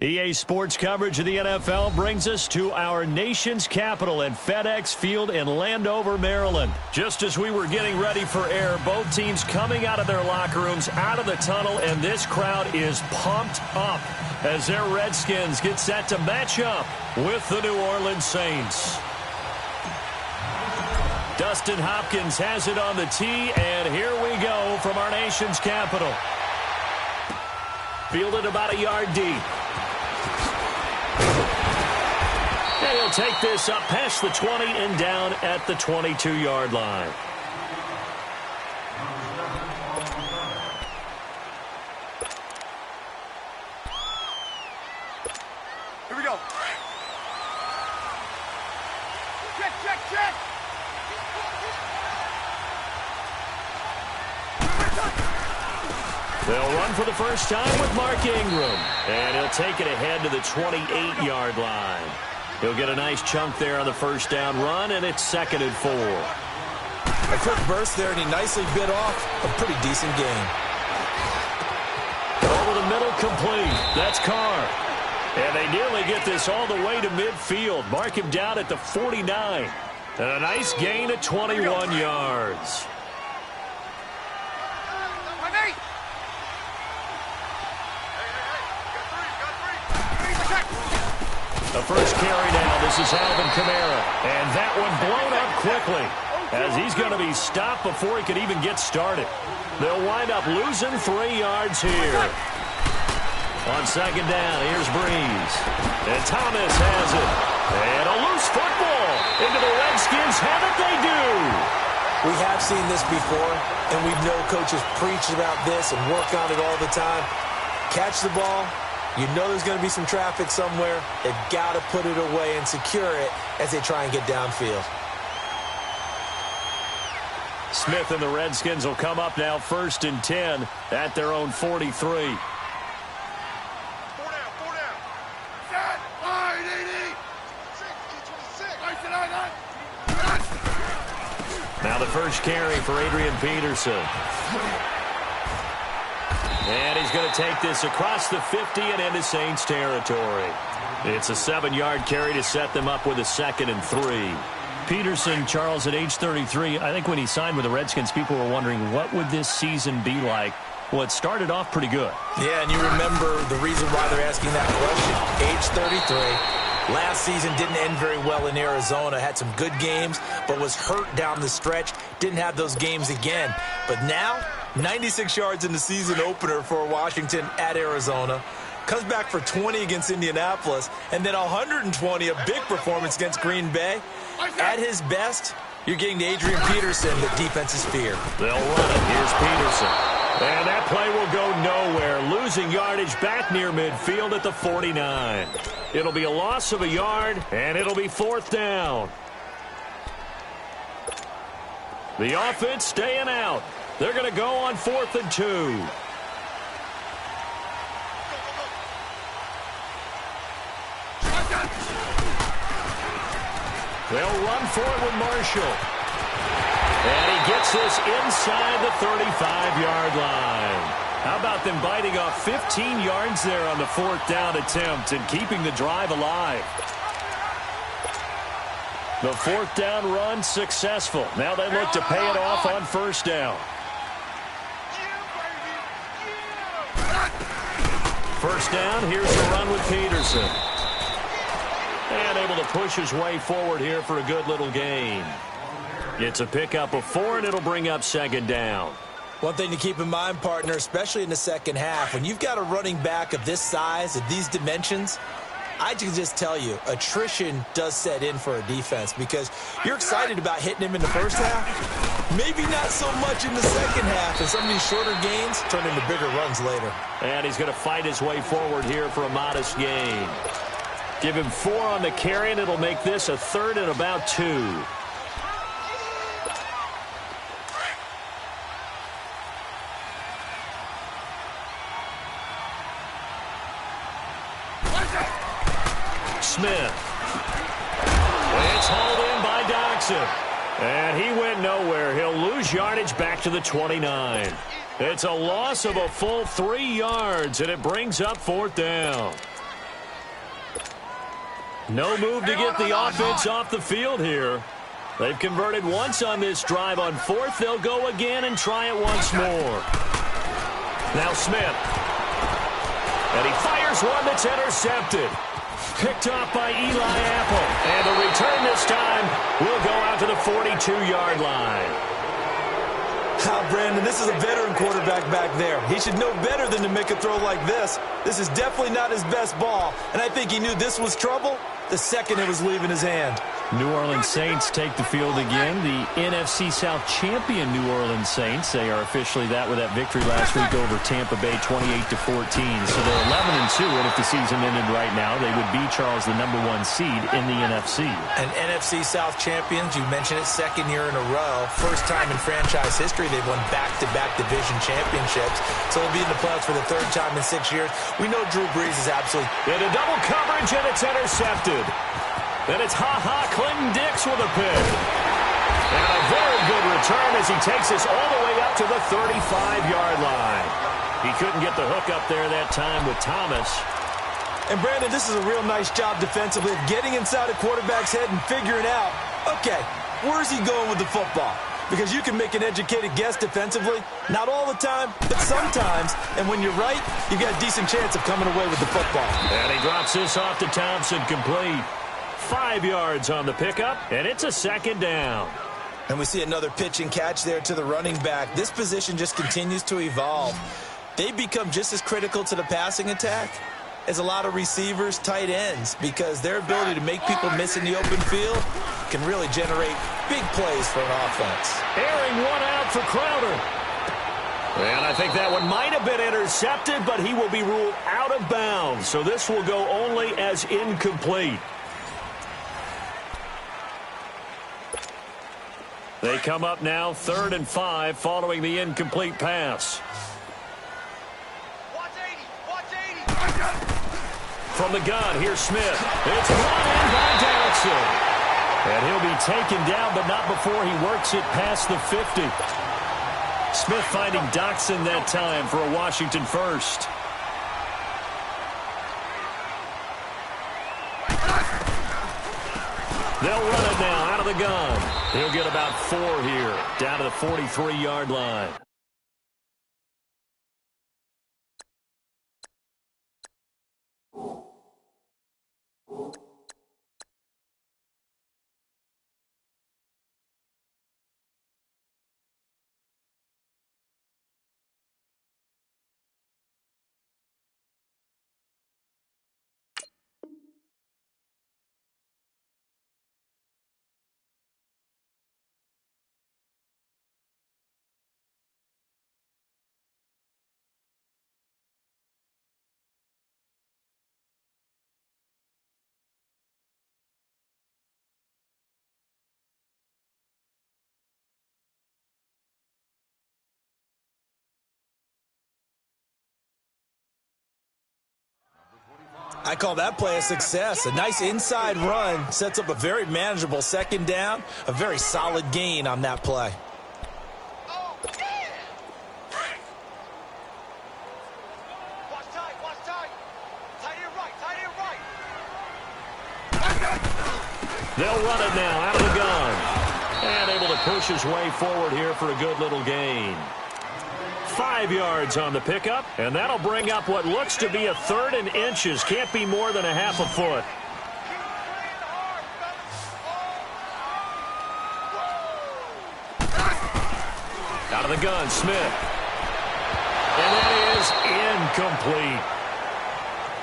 EA Sports coverage of the NFL brings us to our nation's capital at FedEx Field in Landover, Maryland. Just as we were getting ready for air, both teams coming out of their locker rooms, out of the tunnel, and this crowd is pumped up as their Redskins get set to match up with the New Orleans Saints. Dustin Hopkins has it on the tee, and here we go from our nation's capital. Fielded about a yard deep. And he'll take this up past the 20 and down at the 22-yard line. Here we go. Check, check, check. They'll run for the first time with Mark Ingram. And he'll take it ahead to the 28-yard line. He'll get a nice chunk there on the first down run, and it's 2nd and 4. A quick burst there, and he nicely bit off a pretty decent gain. Over the middle, complete. That's Carr. And they nearly get this all the way to midfield. Mark him down at the 49. And a nice gain of 21 yards. The first carry now. This is Alvin Kamara. And that one blown up quickly as he's going to be stopped before he could even get started. They'll wind up losing 3 yards here. On second down, here's Breeze. And Thomas has it. And a loose football into the Redskins. Have it, they do. We have seen this before, and we know coaches preach about this and work on it all the time. Catch the ball. You know there's going to be some traffic somewhere. They've got to put it away and secure it as they try and get downfield. Smith and the Redskins will come up now 1st and 10 at their own 43. 4 down, 4 down. Set, line, 80. 26, Now the first carry for Adrian Peterson. And he's going to take this across the 50 and into Saints territory. It's a 7-yard carry to set them up with a 2nd and 3. Peterson, Charles, at age 33, I think when he signed with the Redskins, people were wondering what would this season be like. Well, it started off pretty good. Yeah, and you remember the reason why they're asking that question. Age 33. Last season didn't end very well in Arizona. Had some good games, but was hurt down the stretch. Didn't have those games again. But now, 96 yards in the season opener for Washington at Arizona. Comes back for 20 against Indianapolis. And then 120, a big performance against Green Bay. At his best, you're getting to Adrian Peterson, the defense's fear. They'll run it. Here's Peterson. And that play will go nowhere. Losing yardage back near midfield at the 49. It'll be a loss of a yard, and it'll be 4th down. The offense staying out. They're going to go on 4th and 2. They'll run for it with Marshall. And he gets this inside the 35-yard line. How about them biting off 15 yards there on the 4th down attempt and keeping the drive alive? The 4th down run successful. Now they look to pay it off on 1st down. 1st down, here's the run with Peterson. And able to push his way forward here for a good little gain. It's a pickup of 4, and it'll bring up 2nd down. One thing to keep in mind, partner, especially in the second half, when you've got a running back of this size, of these dimensions, I can just tell you, attrition does set in for a defense because you're excited about hitting him in the first half. Maybe not so much in the second half, and some of these shorter gains turn into bigger runs later. And he's going to fight his way forward here for a modest gain. Give him 4 on the carry, and it'll make this a 3rd and about 2. Smith. It's hauled in by Doxson. And he went nowhere. He'll lose yardage back to the 29. It's a loss of a full 3 yards, and it brings up 4th down. No move to get the offense off the field here. They've converted once on this drive. On 4th, they'll go again and try it once more. Now Smith. And he fires one that's intercepted. Picked off by Eli Apple. And the return this time will go out to the 42-yard line. Brandon, this is a veteran quarterback back there. He should know better than to make a throw like this. This is definitely not his best ball, and I think he knew this was trouble the second it was leaving his hand. New Orleans Saints take the field again. The NFC South champion New Orleans Saints. They are officially that with that victory last week over Tampa Bay 28-14. So they're 11-2, and if the season ended right now, they would be, Charles, the #1 seed in the NFC. And NFC South champions, you mentioned it, 2nd year in a row. First time in franchise history they've won back-to-back division championships. So they'll be in the playoffs for the 3rd time in 6 years. We know Drew Brees is absolutely... In a double coverage, and it's intercepted. And it's Clinton-Dix with a pick. And a very good return as he takes us all the way up to the 35-yard line. He couldn't get the hook up there that time with Thomas. And, Brandon, this is a real nice job defensively of getting inside a quarterback's head and figuring out, okay, where's he going with the football? Because you can make an educated guess defensively. Not all the time, but sometimes. And when you're right, you've got a decent chance of coming away with the football. And he drops this off to Thompson, complete. 5 yards on the pickup, and it's a 2nd down. And we see another pitch and catch there to the running back. This position just continues to evolve. They become just as critical to the passing attack as a lot of receivers, tight ends, because their ability to make people miss in the open field can really generate big plays for an offense. Airing one out for Crowder. And I think that one might have been intercepted, but he will be ruled out of bounds. So this will go only as incomplete. They come up now 3rd and 5 following the incomplete pass. Watch 80. From the gun, here's Smith. It's brought in by Dodson. And he'll be taken down, but not before he works it past the 50. Smith finding Dodson that time for a Washington first. They'll run it now out of the gun. He'll get about 4 here, down to the 43-yard line. I call that play a success. A nice inside run sets up a very manageable 2nd down, a very solid gain on that play. Oh, yeah. Watch tight. Tight end right. They'll run it now out of the gun. And able to push his way forward here for a good little gain. 5 yards on the pickup, and that'll bring up what looks to be a 3rd and inches. Can't be more than a half a foot. Out of the gun, Smith. And that is incomplete.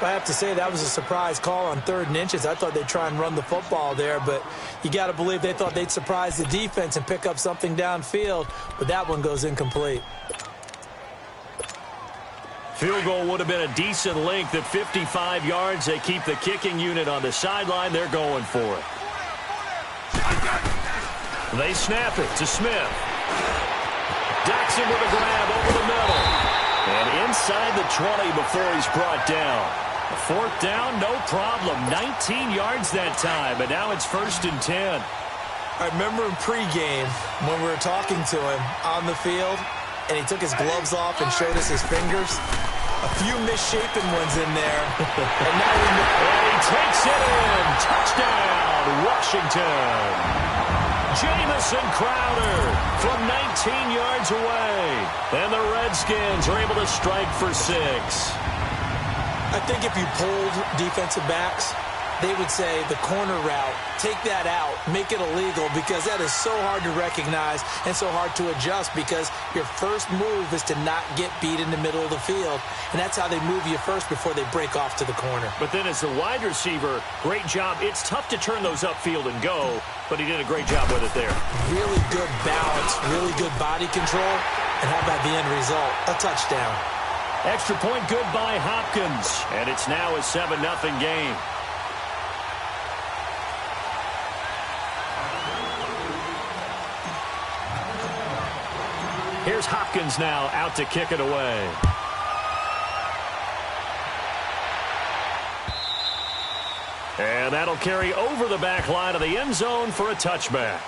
I have to say that was a surprise call on 3rd and inches. I thought they'd try and run the football there, but you got to believe they thought they'd surprise the defense and pick up something downfield, but that one goes incomplete. Field goal would have been a decent length at 55 yards. They keep the kicking unit on the sideline. They're going for it. They snap it to Smith. Dodson with a grab over the middle. And inside the 20 before he's brought down. 4th down, no problem. 19 yards that time, but now it's 1st and 10. I remember in pregame when we were talking to him on the field, and he took his gloves off and showed us his fingers. A few misshapen ones in there. And he takes it in. Touchdown, Washington. Jamison Crowder from 19 yards away. And the Redskins are able to strike for 6. I think if you polled defensive backs, they would say the corner route, take that out, make it illegal, because that is so hard to recognize and so hard to adjust, because your first move is to not get beat in the middle of the field, and that's how they move you first before they break off to the corner. But then as the wide receiver, great job. It's tough to turn those upfield and go, but he did a great job with it there. Really good balance, really good body control, and how about the end result? A touchdown. Extra point good by Hopkins, and it's now a 7-0 game. Here's Hopkins now out to kick it away. And that'll carry over the back line of the end zone for a touchback.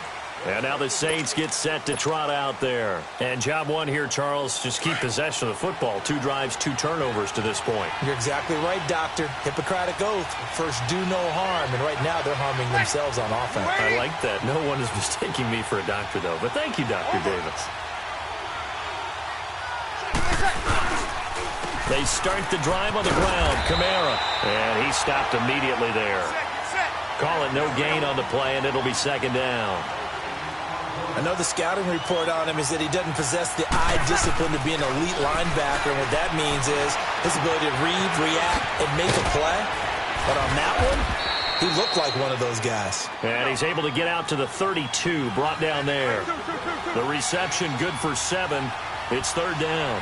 And now the Saints get set to trot out there. And job one here, Charles, just keep possession of the football. 2 drives, 2 turnovers to this point. You're exactly right, Doctor. Hippocratic oath. First, do no harm. And right now, they're harming themselves on offense. I like that. No one is mistaking me for a doctor, though. But thank you, Dr. Davis. They start the drive on the ground. Kamara. And he stopped immediately there. Call it no gain on the play, and it'll be 2nd down. I know the scouting report on him is that he doesn't possess the eye discipline to be an elite linebacker. And what that means is his ability to read, react, and make a play. But on that one, he looked like one of those guys. And he's able to get out to the 32, brought down there. The reception good for 7. It's 3rd down.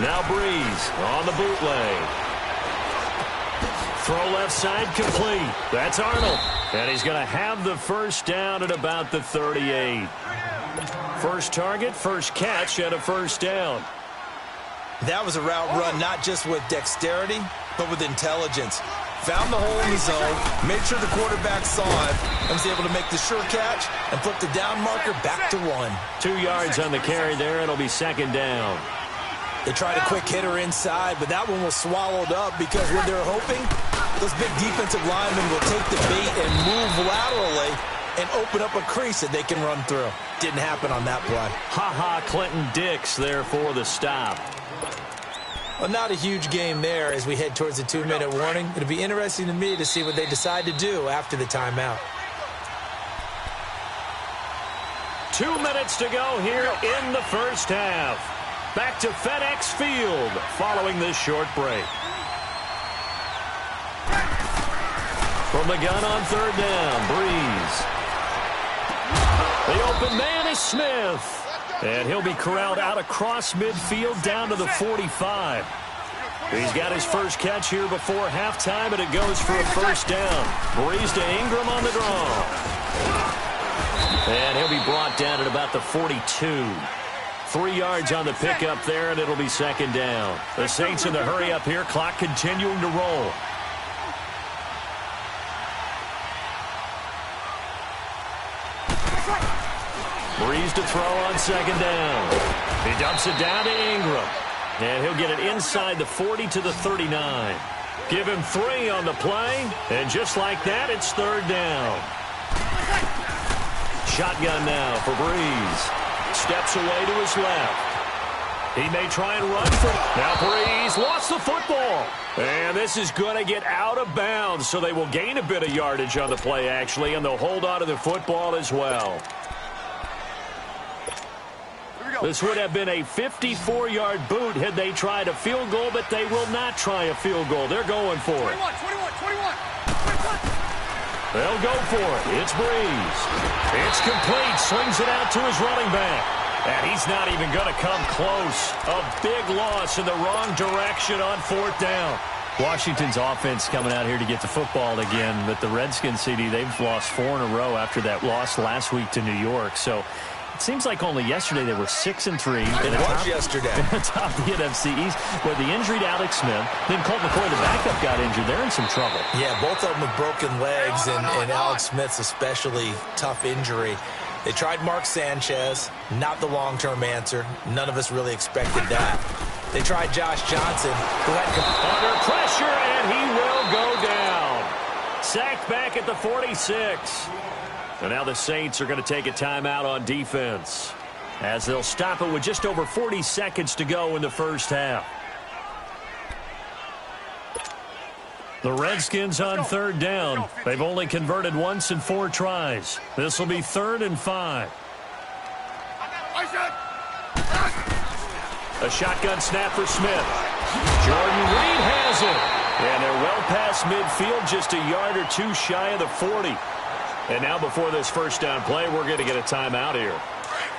Now Breeze on the bootleg. Throw left side complete. That's Arnold. And he's going to have the first down at about the 38. First target, first catch, and a first down. That was a route run not just with dexterity, but with intelligence. Found the hole in the zone, made sure the quarterback saw it, and was able to make the sure catch and flip the down marker back to 1. 2 yards on the carry there. It'll be 2nd down. They tried a quick hitter inside, but that one was swallowed up because what they're hoping, those big defensive linemen will take the bait and move laterally and open up a crease that they can run through. Didn't happen on that play. Ha-ha, Clinton Dix there for the stop. Well, not a huge game there as we head towards the 2-minute warning. It'll be interesting to me to see what they decide to do after the timeout. 2 minutes to go here in the first half. Back to FedEx Field following this short break. From the gun on 3rd down, Breeze. The open man is Smith. And he'll be corralled out across midfield down to the 45. He's got his first catch here before halftime, and it goes for a first down. Breeze to Ingram on the draw. And he'll be brought down at about the 42. 3 yards on the pickup there, and it'll be 2nd down. The Saints in the hurry up here, clock continuing to roll. Breeze to throw on 2nd down. He dumps it down to Ingram. And he'll get it inside the 40 to the 39. Give him 3 on the play. And just like that, it's 3rd down. Shotgun now for Breeze. Steps away to his left. He may try and run for it. Now Breeze lost the football. And this is going to get out of bounds, so they will gain a bit of yardage on the play, actually, and they'll hold on to the football as well. This would have been a 54-yard boot had they tried a field goal, but they will not try a field goal. They're going for it. 21. They'll go for it. It's Breeze. It's complete. Swings it out to his running back. And he's not even going to come close. A big loss in the wrong direction on 4th down. Washington's offense coming out here to get the football again, but the Redskins, CD, they've lost 4 in a row after that loss last week to New York. So it seems like only yesterday they were 6-3. It was yesterday. Top of the NFC East, where the injury to Alex Smith, then Colt McCoy, the backup, got injured. They're in some trouble. Yeah, both of them with broken legs, and Alex Smith's especially tough injury. They tried Mark Sanchez, not the long-term answer. None of us really expected that. They tried Josh Johnson, who had under pressure, and he will go down. Sacked back at the 46. And now the Saints are going to take a timeout on defense, as they'll stop it with just over 40 seconds to go in the first half. The Redskins on third down. They've only converted once in 4 tries. This will be 3rd and 5. A shotgun snap for Smith. Jordan Reed has it. And they're well past midfield, just a yard or 2 shy of the 40. And now before this first down play, we're going to get a timeout here,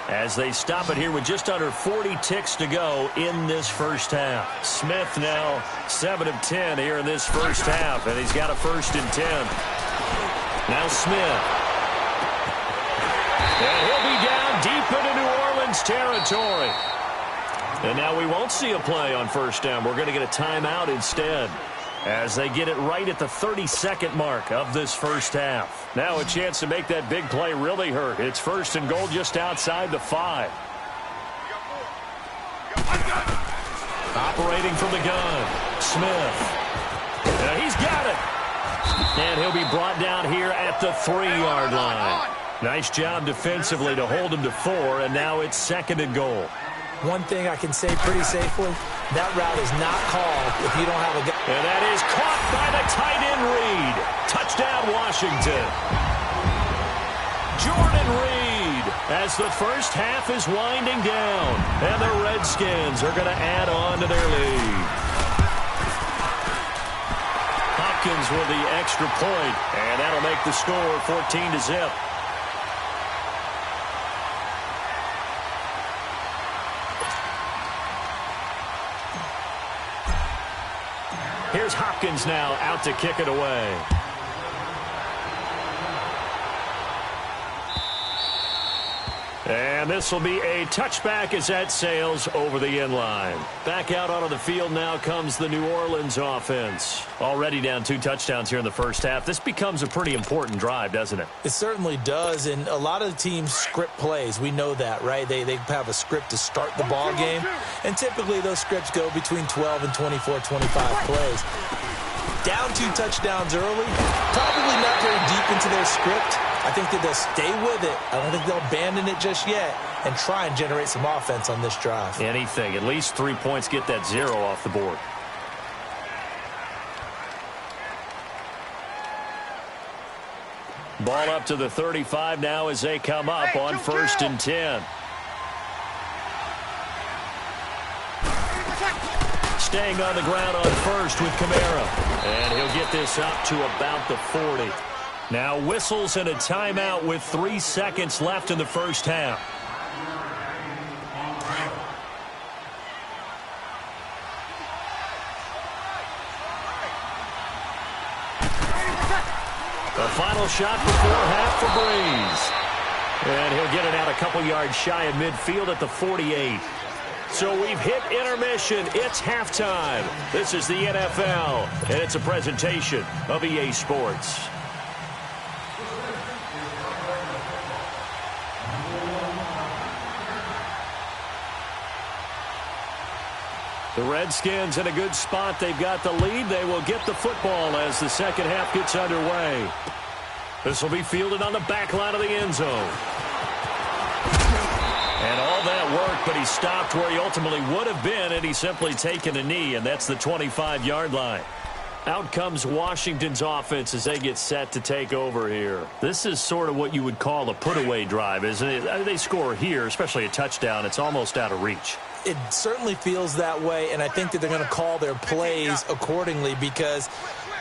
as they stop it here with just under 40 ticks to go in this first half. Smith now 7 of 10 here in this first half, and he's got a 1st and 10. Now Smith. And he'll be down deep into New Orleans territory. And now we won't see a play on first down. We're going to get a timeout instead, as they get it right at the 32nd mark of this first half. Now a chance to make that big play really hurt. It's 1st and goal just outside the 5. Operating from the gun, Smith. He's got it. And he'll be brought down here at the 3-yard line. Nice job defensively to hold him to 4, and now it's 2nd and goal. One thing I can say pretty safely, that route is not called if you don't have a guy. And that is caught by the tight end Reed. Touchdown, Washington. Jordan Reed, as the first half is winding down, and the Redskins are going to add on to their lead. Hopkins with the extra point, and that'll make the score 14-0. Here's Hopkins now out to kick it away. And this will be a touchback as that sails over the end line. Back out onto the field now comes the New Orleans offense. Already down 2 touchdowns here in the first half. This becomes a pretty important drive, doesn't it? It certainly does, and a lot of the teams script plays. We know that, right? They have a script to start the ball game, and typically those scripts go between 12 and 24, 25 plays. Down 2 touchdowns early, probably not very deep into their script. I think that they'll stay with it. I don't think they'll abandon it just yet and try and generate some offense on this drive. Anything. At least 3 points, get that 0 off the board. Ball up to the 35 now as they come up on 1st and 10. Staying on the ground on 1st with Kamara. And he'll get this up to about the 40. Now whistles and a timeout with 3 seconds left in the first half. The final shot before half for Breeze. And he'll get it out a couple yards shy of midfield at the 48. So we've hit intermission. It's halftime. This is the NFL, and it's a presentation of EA Sports. The Redskins in a good spot. They've got the lead. They will get the football as the second half gets underway. This will be fielded on the back line of the end zone. And all that work, but he stopped where he ultimately would have been, and he's simply taken a knee, and that's the 25-yard line. Out comes Washington's offense as they get set to take over here. This is sort of what you would call a put-away drive, isn't it? They score here, especially a touchdown. It's almost out of reach. It certainly feels that way, and I think that they're going to call their plays accordingly, because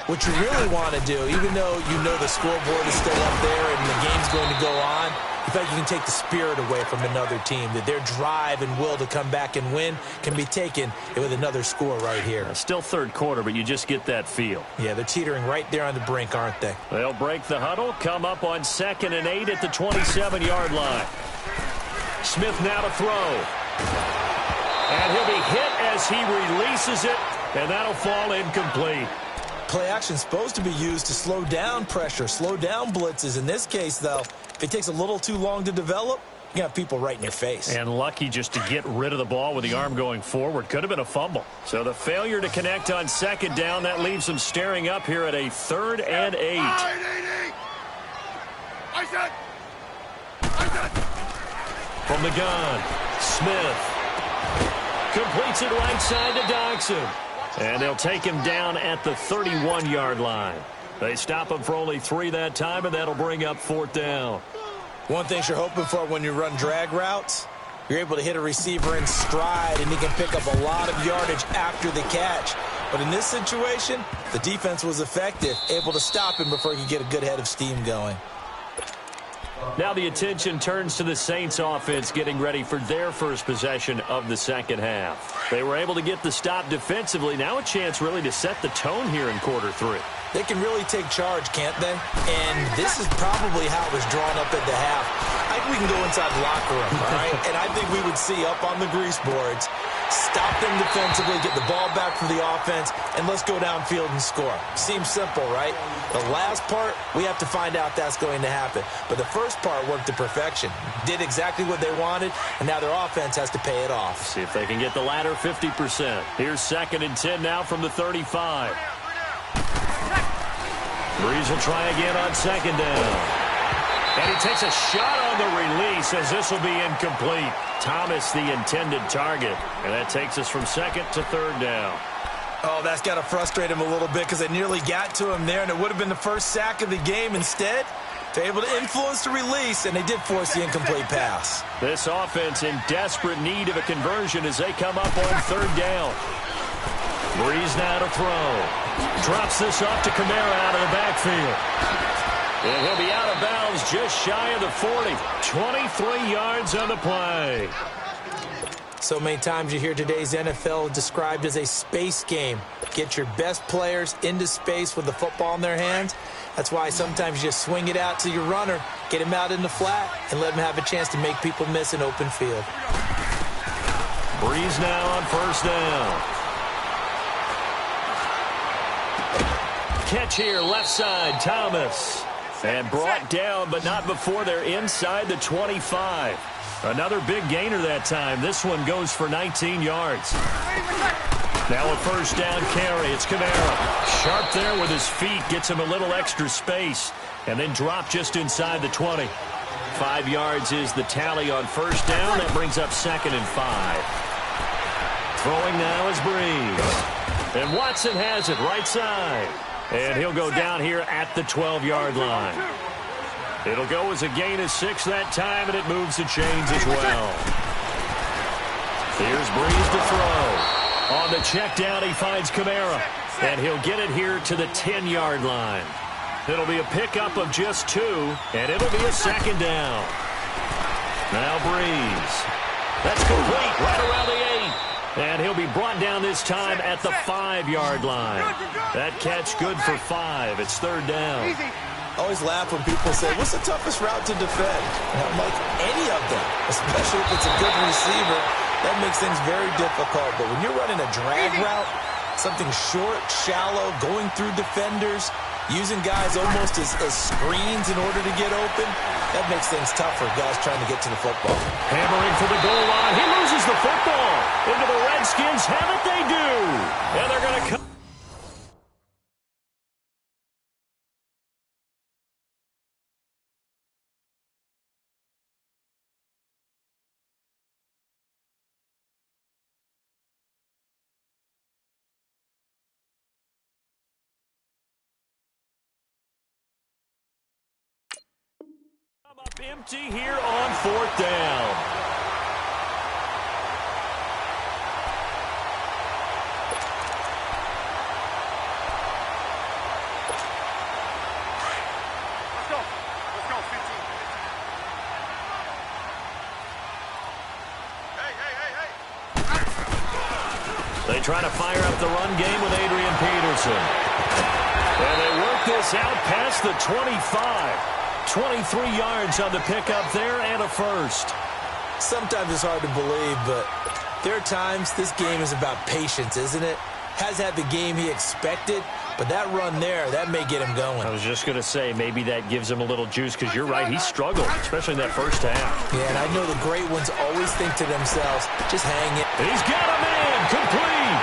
what you really want to do, even though you know the scoreboard is still up there and the game's going to go on, you feel like you can take the spirit away from another team, that their drive and will to come back and win can be taken with another score right here. Still third quarter, but you just get that feel. Yeah, they're teetering right there on the brink, aren't they? They'll break the huddle, come up on 2nd and 8 at the 27-yard line. Smith now to throw. And he'll be hit as he releases it, and that'll fall incomplete. Play action's supposed to be used to slow down pressure, slow down blitzes. In this case, though, if it takes a little too long to develop, you have people right in your face. And lucky just to get rid of the ball with the arm going forward. Could have been a fumble. So the failure to connect on second down, that leaves them staring up here at a 3rd and 8. From the gun, Smith completes it right side to Dodson. And they'll take him down at the 31-yard line. They stop him for only 3 that time, and that'll bring up 4th down. One thing you're hoping for when you run drag routes, you're able to hit a receiver in stride, and he can pick up a lot of yardage after the catch. But in this situation, the defense was effective, able to stop him before he could get a good head of steam going. Now the attention turns to the Saints offense getting ready for their first possession of the second half. They were able to get the stop defensively. Now a chance really to set the tone here in quarter 3. They can really take charge, can't they? And this is probably how it was drawn up at the half. I think we can go inside the locker room, all right? And I think we would see up on the grease boards, stop them defensively, get the ball back for the offense, and let's go downfield and score. Seems simple, right? The last part, we have to find out that's going to happen. But the first part worked to perfection. Did exactly what they wanted, and now their offense has to pay it off. See if they can get the latter 50%. Here's 2nd and 10 now from the 35. Breeze will try again on 2nd down. And he takes a shot on the release as this will be incomplete. Thomas, the intended target. And that takes us from 2nd to 3rd down. Oh, that's got to frustrate him a little bit because they nearly got to him there, and it would have been the first sack of the game. Instead, they're able to influence the release, and they did force the incomplete pass. This offense in desperate need of a conversion as they come up on 3rd down. Breeze now to throw. Drops this off to Kamara out of the backfield. And he'll be out of bounds just shy of the 40. 23 yards on the play. So many times you hear today's NFL described as a space game. Get your best players into space with the football in their hands. That's why sometimes you just swing it out to your runner, get him out in the flat, and let him have a chance to make people miss an open field. Breeze now on 1st down. Catch here, left side, Thomas. And brought down, but not before they're inside the 25. Another big gainer that time. This one goes for 19 yards. Now a 1st down carry. It's Kamara. Sharp there with his feet. Gets him a little extra space. And then drop just inside the 20. 5 yards is the tally on 1st down. That brings up 2nd and 5. Throwing now is Breeze. And Watson has it right side. And he'll go down here at the 12-yard line. It'll go as a gain of 6 that time, and it moves the chains as well. Here's Breeze to throw. On the check down, he finds Kamara. And he'll get it here to the 10-yard line. It'll be a pickup of just 2, and it'll be a 2nd down. Now Breeze. That's complete right around the 8. And he'll be brought down this time at the 5-yard line. That catch good for 5. It's 3rd down. I always laugh when people say, what's the toughest route to defend? And I'm like, any of them, especially if it's a good receiver. That makes things very difficult. But when you're running a drag route, something short, shallow, going through defenders, using guys almost as screens in order to get open, that makes things tough for guys trying to get to the football. Hammering for the goal line. He loses the football. Into the Redskins. Have it they do. And they're going to come. Up empty here on 4th down. Let's go, 15. Hey. They try to fire up the run game with Adrian Peterson. And they work this out past the 25. 23 yards on the pickup there and a 1st. Sometimes it's hard to believe, but there are times this game is about patience, isn't it? Has had the game he expected, But that run there, that may get him going. I was just going to say, maybe that gives him a little juice, because you're right, he struggled, especially in that first half. Yeah, and I know the great ones always think to themselves, just hang it. He's got him in, complete,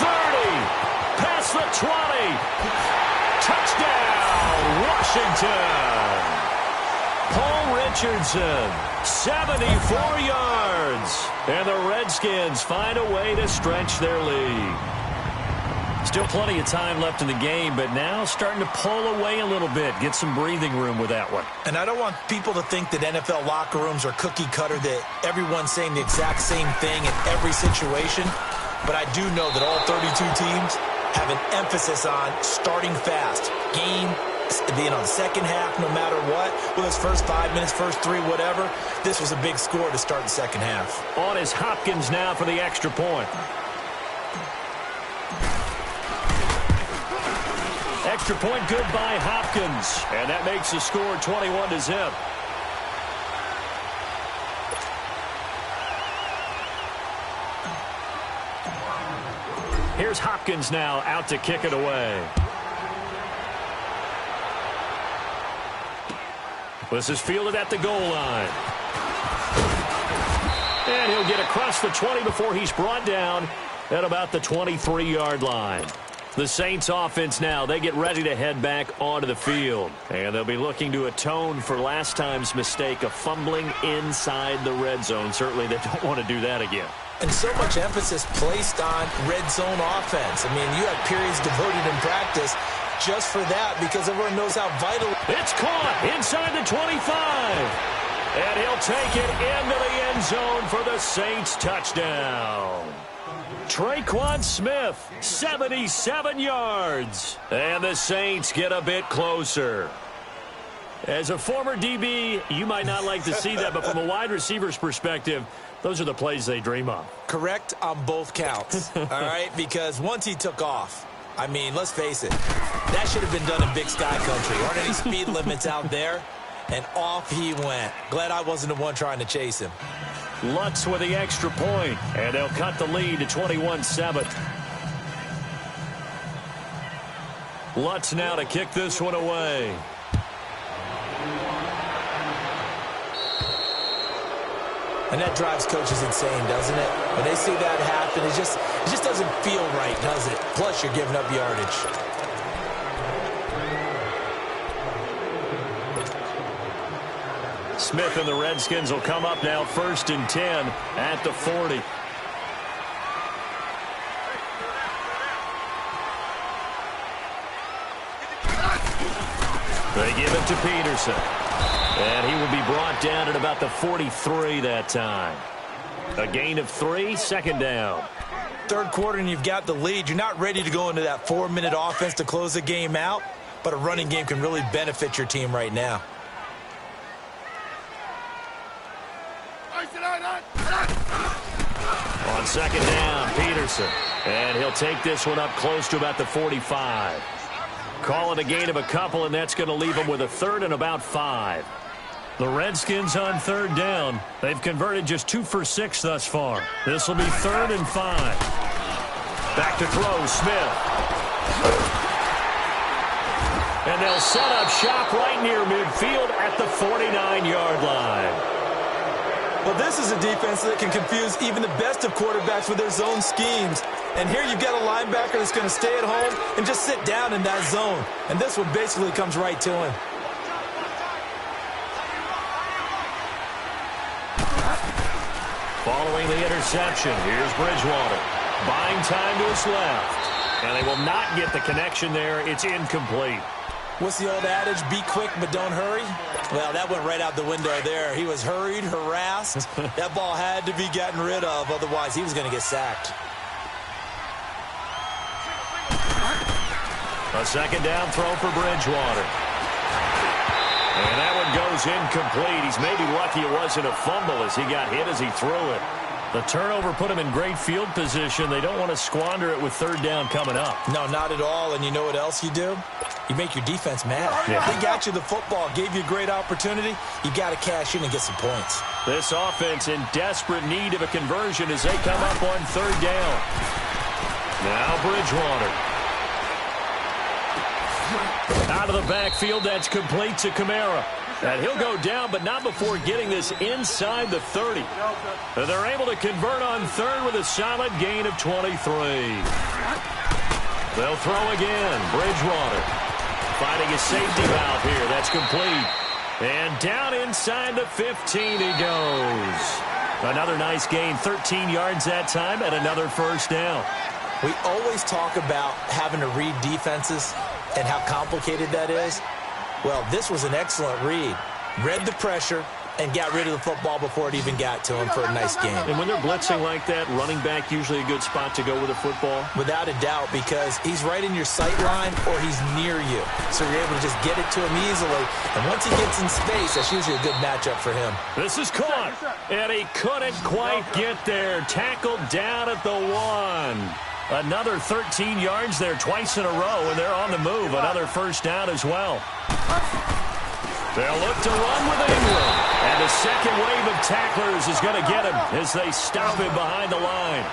30, past the 20, touchdown, Washington. Paul Richardson, 74 yards. And the Redskins find a way to stretch their lead. Still plenty of time left in the game, but now starting to pull away a little bit. Get some breathing room with that one. And I don't want people to think that NFL locker rooms are cookie cutter, that everyone's saying the exact same thing in every situation. But I do know that all 32 teams have an emphasis on starting fast. Game, the second half, no matter what, whether it's first 5 minutes, first 3, whatever, this was a big score to start the second half. On is Hopkins now for the extra point. Extra point good by Hopkins, and that makes the score 21-0. Here's Hopkins now out to kick it away. This is fielded at the goal line. And he'll get across the 20 before he's brought down at about the 23-yard line. The Saints offense now, they get ready to head back onto the field. And they'll be looking to atone for last time's mistake of fumbling inside the red zone. Certainly they don't want to do that again. And so much emphasis placed on red zone offense. I mean, you have periods devoted in practice just for that, because everyone knows how vital. It's caught inside the 25. And he'll take it into the end zone for the Saints touchdown. Traquan Smith, 77 yards. And the Saints get a bit closer. As a former DB, you might not like to see that, but from a wide receiver's perspective, those are the plays they dream of. Correct on both counts, all right? Because once he took off, I mean, let's face it, that should have been done in Big Sky Country. There aren't any speed limits out there, and off he went. Glad I wasn't the one trying to chase him. Lutz with the extra point, and they'll cut the lead to 21-7. Lutz now to kick this one away. And that drives coaches insane, doesn't it? When they see that happen, it just doesn't feel right, does it? Plus, you're giving up yardage. Smith and the Redskins will come up now 1st and 10 at the 40. They give it to Peterson. And he will be brought down at about the 43 that time. A gain of 3, second down. Third quarter and you've got the lead. You're not ready to go into that 4-minute offense to close the game out, but a running game can really benefit your team right now. On second down, Peterson. And he'll take this one up close to about the 45. Call it a gain of a couple, and that's going to leave him with a third and about 5. The Redskins on third down. They've converted just 2 for 6 thus far. This will be 3rd and 5. Back to throw, Smith. And they'll set up shop right near midfield at the 49-yard line. Well, this is a defense that can confuse even the best of quarterbacks with their zone schemes. And here you've got a linebacker that's going to stay at home and just sit down in that zone. And this one basically comes right to him. Following the interception, here's Bridgewater. Buying time to his left. And they will not get the connection there. It's incomplete. What's the old adage? Be quick, but don't hurry? Well, that went right out the window there. He was hurried, harassed. That ball had to be gotten rid of. Otherwise, he was going to get sacked. A second down throw for Bridgewater. And that one goes incomplete. He's maybe lucky it wasn't a fumble as he got hit as he threw it. The turnover put him in great field position. They don't want to squander it with third down coming up. No, not at all. And you know what else you do? You make your defense mad. Yeah. They got you the football, gave you a great opportunity. You got to cash in and get some points. This offense in desperate need of a conversion as they come up on third down. Now Bridgewater. Out of the backfield, that's complete to Kamara. And he'll go down, but not before getting this inside the 30. They're able to convert on third with a solid gain of 23. They'll throw again. Bridgewater finding a safety valve here. That's complete. And down inside the 15 he goes. Another nice gain, 13 yards that time, and another first down. We always talk about having to read defenses and how complicated that is. Well, this was an excellent read. Read the pressure and got rid of the football before it even got to him for a nice game. And when they're blitzing like that, running back usually a good spot to go with a football? Without a doubt, because he's right in your sight line or he's near you. So you're able to just get it to him easily. And once he gets in space, that's usually a good matchup for him. This is caught, and he couldn't quite get there. Tackled down at the 1. Another 13 yards there twice in a row, and they're on the move. Another first down as well. They'll look to run with England. And the second wave of tacklers is going to get him as they stop him behind the line.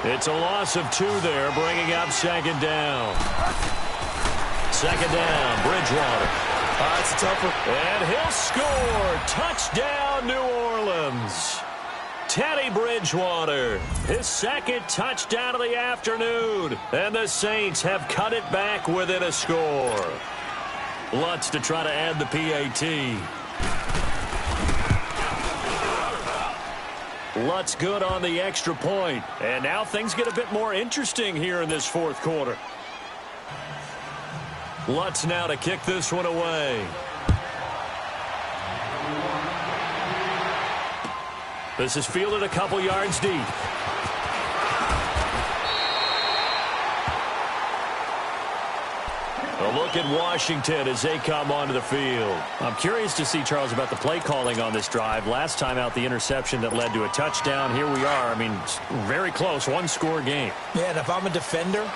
It's a loss of 2 there, bringing up second down. Second down, Bridgewater. That's a tough one. And he'll score. Touchdown, New Orleans. Teddy Bridgewater, his second touchdown of the afternoon. And the Saints have cut it back within a score. Lutz to try to add the PAT. Lutz good on the extra point. And now things get a bit more interesting here in this fourth quarter. Lutz now to kick this one away. This is fielded a couple yards deep. A look at Washington as they come onto the field. I'm curious to see, Charles, about the play calling on this drive. Last time out, the interception that led to a touchdown. Here we are. I mean, very close, one-score game. Yeah, and if I'm a defender,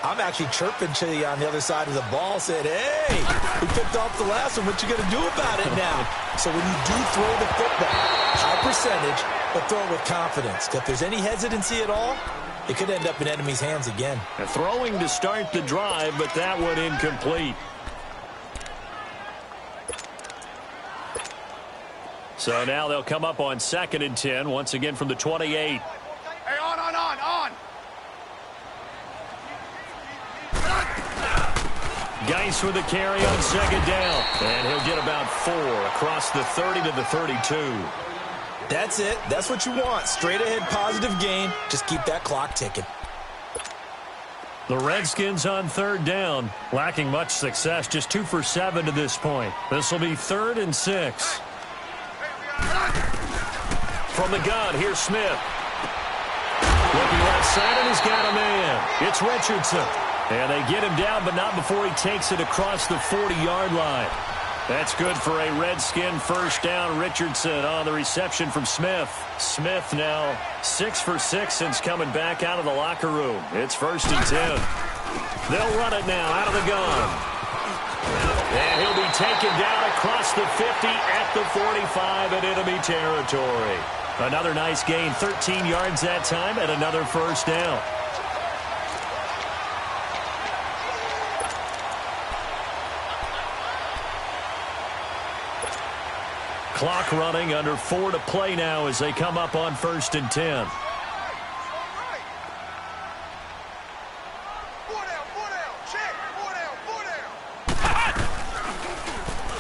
I'm actually chirping to you on the other side of the ball, saying, hey, we picked off the last one. What you going to do about it now? So when you do throw the football, high percentage, but throw it with confidence. If there's any hesitancy at all, it could end up in enemy's hands again. A throwing to start the drive, but that one incomplete. So now they'll come up on 2nd and 10, once again from the 28. Hey, on. Geis with the carry on 2nd down. And he'll get about 4 across the 30 to the 32. That's it. That's what you want. Straight ahead positive gain. Just keep that clock ticking. The Redskins on 3rd down. Lacking much success. Just 2 for 7 to this point. This will be 3rd and 6. From the gun, here's Smith. Looking left side, and he's got a man. It's Richardson. And they get him down, but not before he takes it across the 40-yard line. That's good for a Redskin first down. Richardson on the reception from Smith. Smith now 6 for 6 since coming back out of the locker room. It's 1st and 10. They'll run it now out of the gun. And he'll be taken down across the 50 at the 45 in enemy territory. Another nice gain, 13 yards that time, and another first down. Clock running, under 4 to play now as they come up on 1st and 10.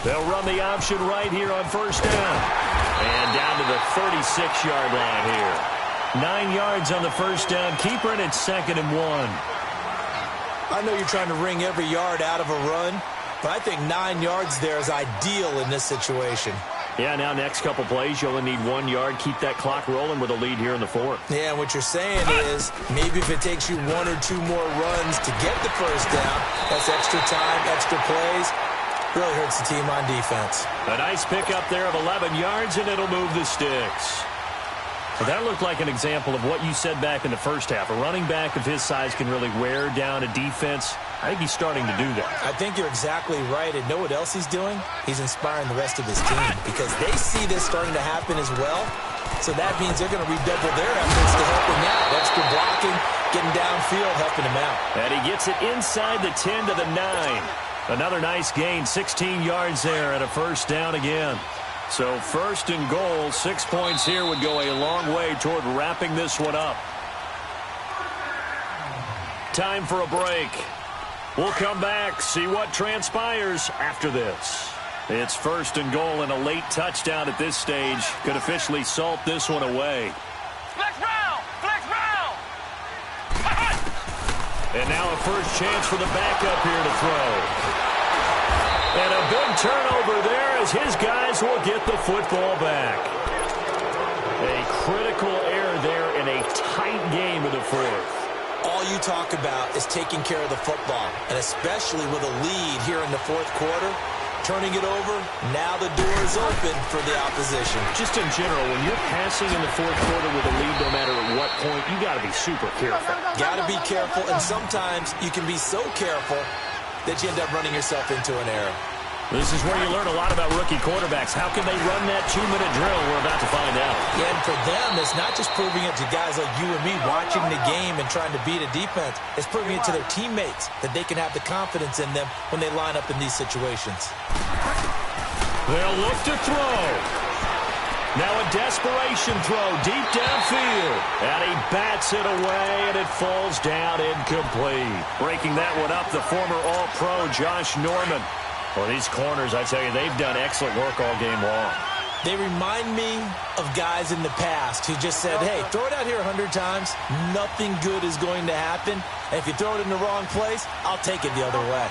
They'll run the option right here on 1st down. And down to the 36-yard line here. 9 yards on the first down. Keeper, and it's 2nd and 1. I know you're trying to wring every yard out of a run, but I think 9 yards there is ideal in this situation. Yeah, now next couple plays, you only need 1 yard. Keep that clock rolling with a lead here in the 4th. Yeah, what you're saying is maybe if it takes you 1 or 2 more runs to get the first down, that's extra time, extra plays. Really hurts the team on defense. A nice pickup there of 11 yards, and it'll move the sticks. Well, that looked like an example of what you said back in the first half. A running back of his size can really wear down a defense. I think he's starting to do that. I think you're exactly right. And know what else he's doing? He's inspiring the rest of his team because they see this starting to happen as well. So that means they're going to redouble their efforts to help him out. Extra blocking, getting downfield, helping him out. And he gets it inside the 10 to the 9. Another nice gain, 16 yards there and a first down again. So first and goal, 6 points here would go a long way toward wrapping this one up. Time for a break. We'll come back, see what transpires after this. It's first and goal, and a late touchdown at this stage could officially salt this one away. Flex round! Flex round! And now a first chance for the backup here to throw. And a big turnover there as his guys will get the football back. A critical error there in a tight game of the fourth. All you talk about is taking care of the football, and especially with a lead here in the fourth quarter. Turning it over, now the door is open for the opposition. Just in general, when you're passing in the fourth quarter with a lead, no matter at what point, you got to be super careful. Got to be careful, and sometimes you can be so careful that you end up running yourself into an error. This is where you learn a lot about rookie quarterbacks. How can they run that 2-minute drill? We're about to find out. Yeah, and for them, it's not just proving it to guys like you and me watching the game and trying to beat a defense. It's proving it to their teammates that they can have the confidence in them when they line up in these situations. They'll look to throw. Now a desperation throw deep downfield. And he bats it away, and it falls down incomplete. Breaking that one up, the former All-Pro Josh Norman. Well, these corners, I tell you, they've done excellent work all game long. They remind me of guys in the past who just said, hey, throw it out here 100 times. Nothing good is going to happen. And if you throw it in the wrong place, I'll take it the other way.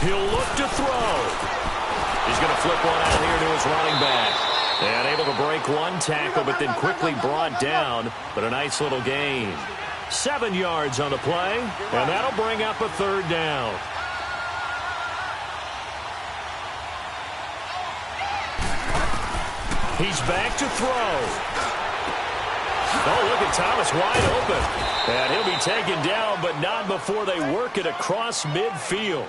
He'll look to throw. He's going to flip one out here to his running back. And able to break one tackle, but then quickly brought down. But a nice little gain. 7 yards on the play, and that'll bring up a third down. He's back to throw. Oh, look at Thomas wide open. And he'll be taken down, but not before they work it across midfield.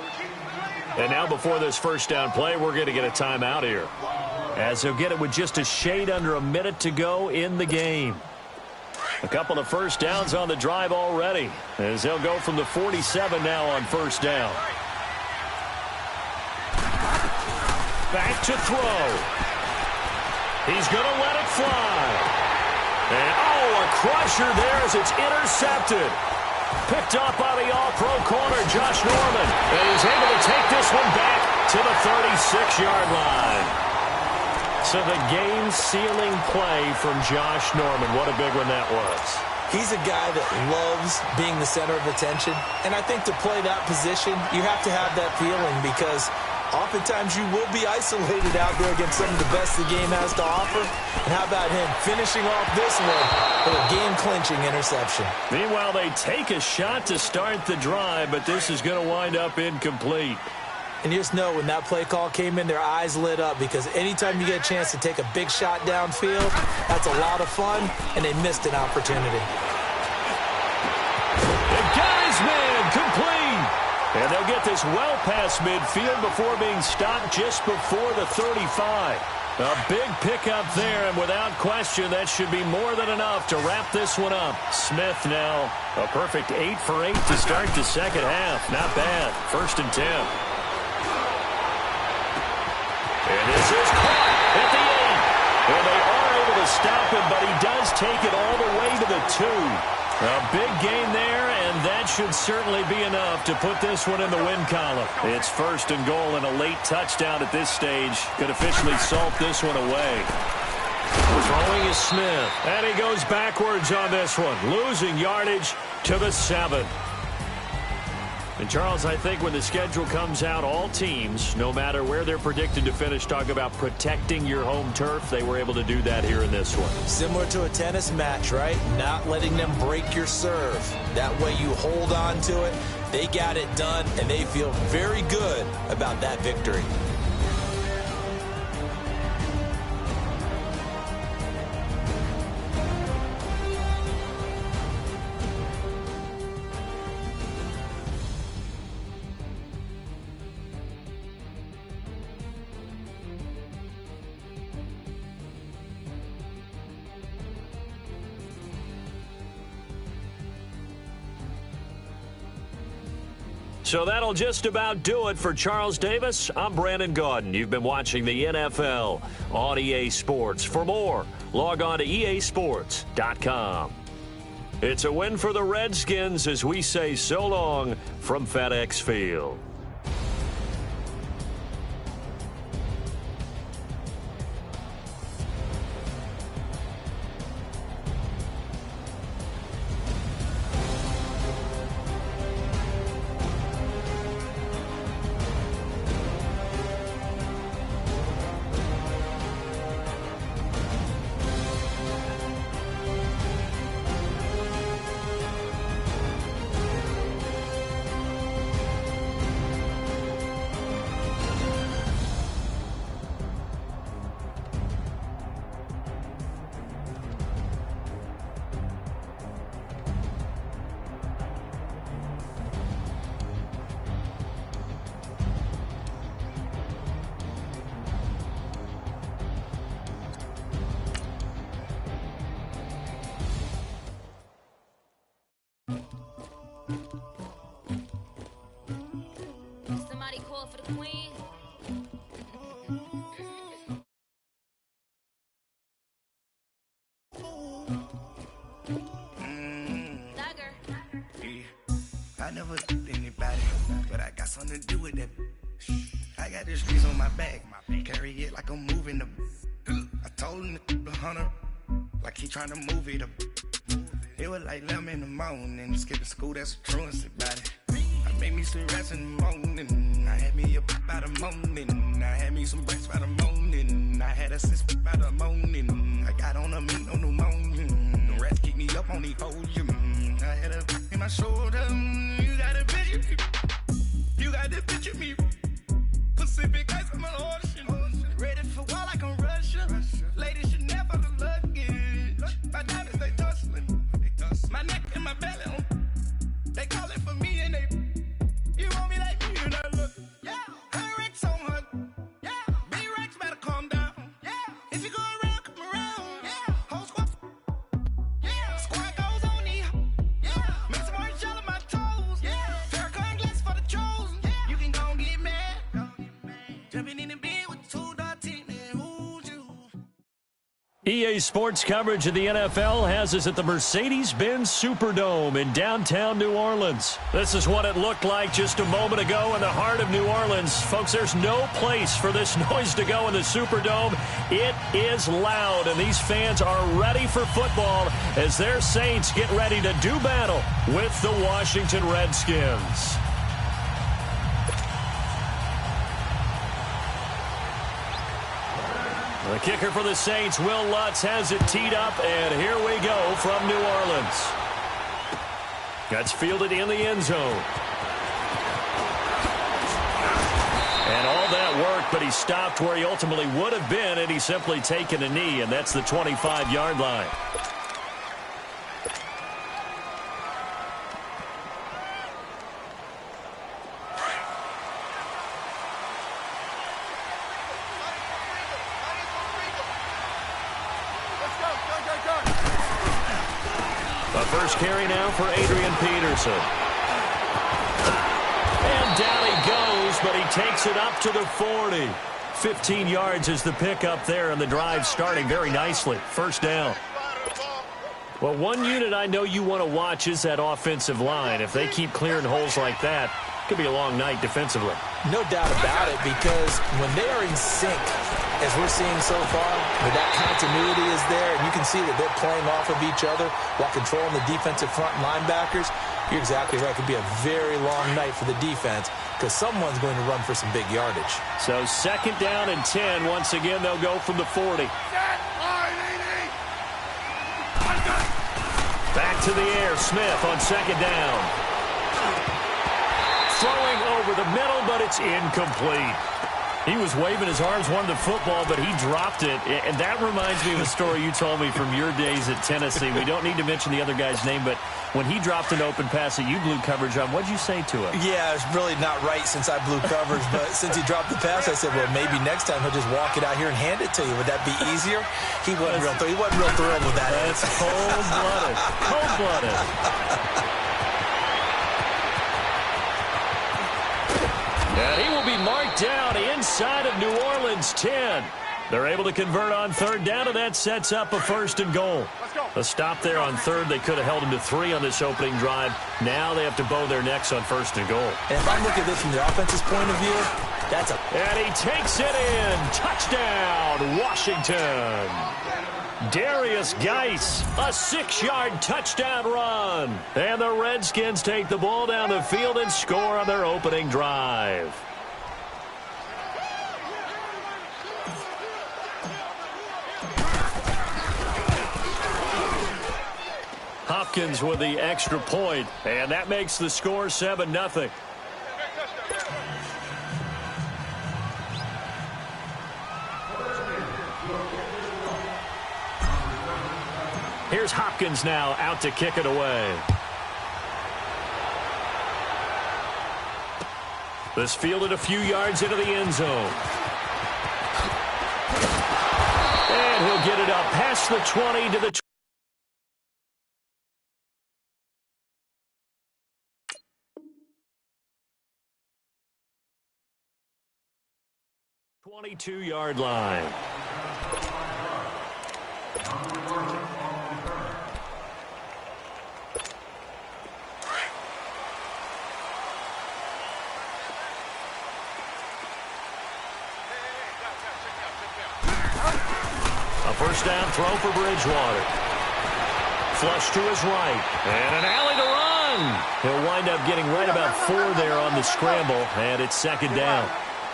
And now before this first down play, we're going to get a timeout here, as they'll get it with just a shade under a minute to go in the game. A couple of first downs on the drive already, as they'll go from the 47 now on first down. Back to throw. He's going to let it fly. And, oh, a crusher there as it's intercepted. Picked up by the all-pro corner, Josh Norman. And he's able to take this one back to the 36-yard line. So the game-sealing play from Josh Norman. What a big one that was. He's a guy that loves being the center of attention. And I think to play that position, you have to have that feeling, because oftentimes you will be isolated out there against some of the best the game has to offer. And how about him finishing off this one with a game-clinching interception? Meanwhile, they take a shot to start the drive, but this is going to wind up incomplete. And you just know when that play call came in, their eyes lit up, because anytime you get a chance to take a big shot downfield, that's a lot of fun, and they missed an opportunity. The guy's man complete. And they'll get this well past midfield before being stopped just before the 35. A big pickup there, and without question, that should be more than enough to wrap this one up. Smith now a perfect 8 for 8 to start the second half. Not bad. 1st and 10. And this is caught at the 8. And they are able to stop him, but he does take it all the way to the 2. A big gain there, and that should certainly be enough to put this one in the win column. It's 1st and goal, and a late touchdown at this stage could officially salt this one away. Throwing is Smith, and he goes backwards on this one, losing yardage to the 7. And, Charles, I think when the schedule comes out, all teams, no matter where they're predicted to finish, talk about protecting your home turf. They were able to do that here in this one. Similar to a tennis match, right? Not letting them break your serve. That way you hold on to it. They got it done, and they feel very good about that victory. So that'll just about do it for Charles Davis. I'm Brandon Gaudin. You've been watching the NFL on EA Sports. For more, log on to easports.com. It's a win for the Redskins as we say so long from FedEx Field. Somebody call for the queen. I never did anybody, but I got something to do with that. I got the streets on my back, carry it like I'm moving the. I told him to 100, like he trying to move it up. It was like 11 in the morning, skipping school, that's a truancy about it. I made me some rest in the morning, I had me a by the morning, I had me some breaks by the morning, I had a sis by the morning, I got on a meat, no pneumonia, the rats keep me up on the podium, I had a in my shoulder, you got a bitch, you got the bitch of me, Pacific ice on my ocean, ready for war like I'm Russia, ladies should never the luggage, my diamonds they tussling, my neck and my belly on, they calling for me and they, you want me like me and I look, yeah, her Rex on her, yeah, B-Rex better calm down, yeah, if you go around, come around, yeah, whole squad, yeah, squad goes on the, yeah, make some orange gel on my toes, yeah, Farrakhan glass for the chosen, yeah, you can go and get mad, jumping in the bed with 2 dark teeth, and who's you? EA Sports coverage of the NFL has us at the Mercedes-Benz Superdome in downtown New Orleans. This is what it looked like just a moment ago in the heart of New Orleans. Folks, there's no place for this noise to go in the Superdome. It is loud, and these fans are ready for football as their Saints get ready to do battle with the Washington Redskins. The kicker for the Saints, Will Lutz, has it teed up, and here we go from New Orleans. Gets fielded in the end zone. And all that work, but he stopped where he ultimately would have been, and he's simply taken a knee, and that's the 25-yard line. The first carry now for Adrian Peterson. And down he goes, but he takes it up to the 40. 15 yards is the pickup there, and the drive starting very nicely. First down. Well, one unit I know you want to watch is that offensive line. If they keep clearing holes like that, it could be a long night defensively. No doubt about it, because when they are in sync, as we're seeing so far, that continuity is there, and you can see that they're playing off of each other while controlling the defensive front linebackers. You're exactly right. It could be a very long night for the defense because someone's going to run for some big yardage. So second down and 10. Once again, they'll go from the 40. Back to the air. Smith on second down. Throwing over the middle, but it's incomplete. He was waving his arms, wanted the football, but he dropped it. And that reminds me of a story you told me from your days at Tennessee. We don't need to mention the other guy's name, but when he dropped an open pass that you blew coverage on, what did you say to him? Yeah, it's really not right since I blew coverage, but since he dropped the pass, I said, well, maybe next time he'll just walk it out here and hand it to you. Would that be easier? He wasn't real thrilled with that. That's cold-blooded. Cold-blooded. inside of New Orleans' 10. They're able to convert on third down, and that sets up a 1st and goal. A stop there on third. They could have held him to 3 on this opening drive. Now they have to bow their necks on 1st and goal. And if I look at this from the offense's point of view, that's a... And he takes it in. Touchdown, Washington. Darius Geis, a 6-yard touchdown run. And the Redskins take the ball down the field and score on their opening drive. Hopkins with the extra point, and that makes the score 7-0. Here's Hopkins now out to kick it away. This fielded a few yards into the end zone. And he'll get it up past the 20 to the 22-yard line. A first down throw for Bridgewater. Flush to his right. And an alley to run. He'll wind up getting right about 4 there on the scramble, and it's 2nd down.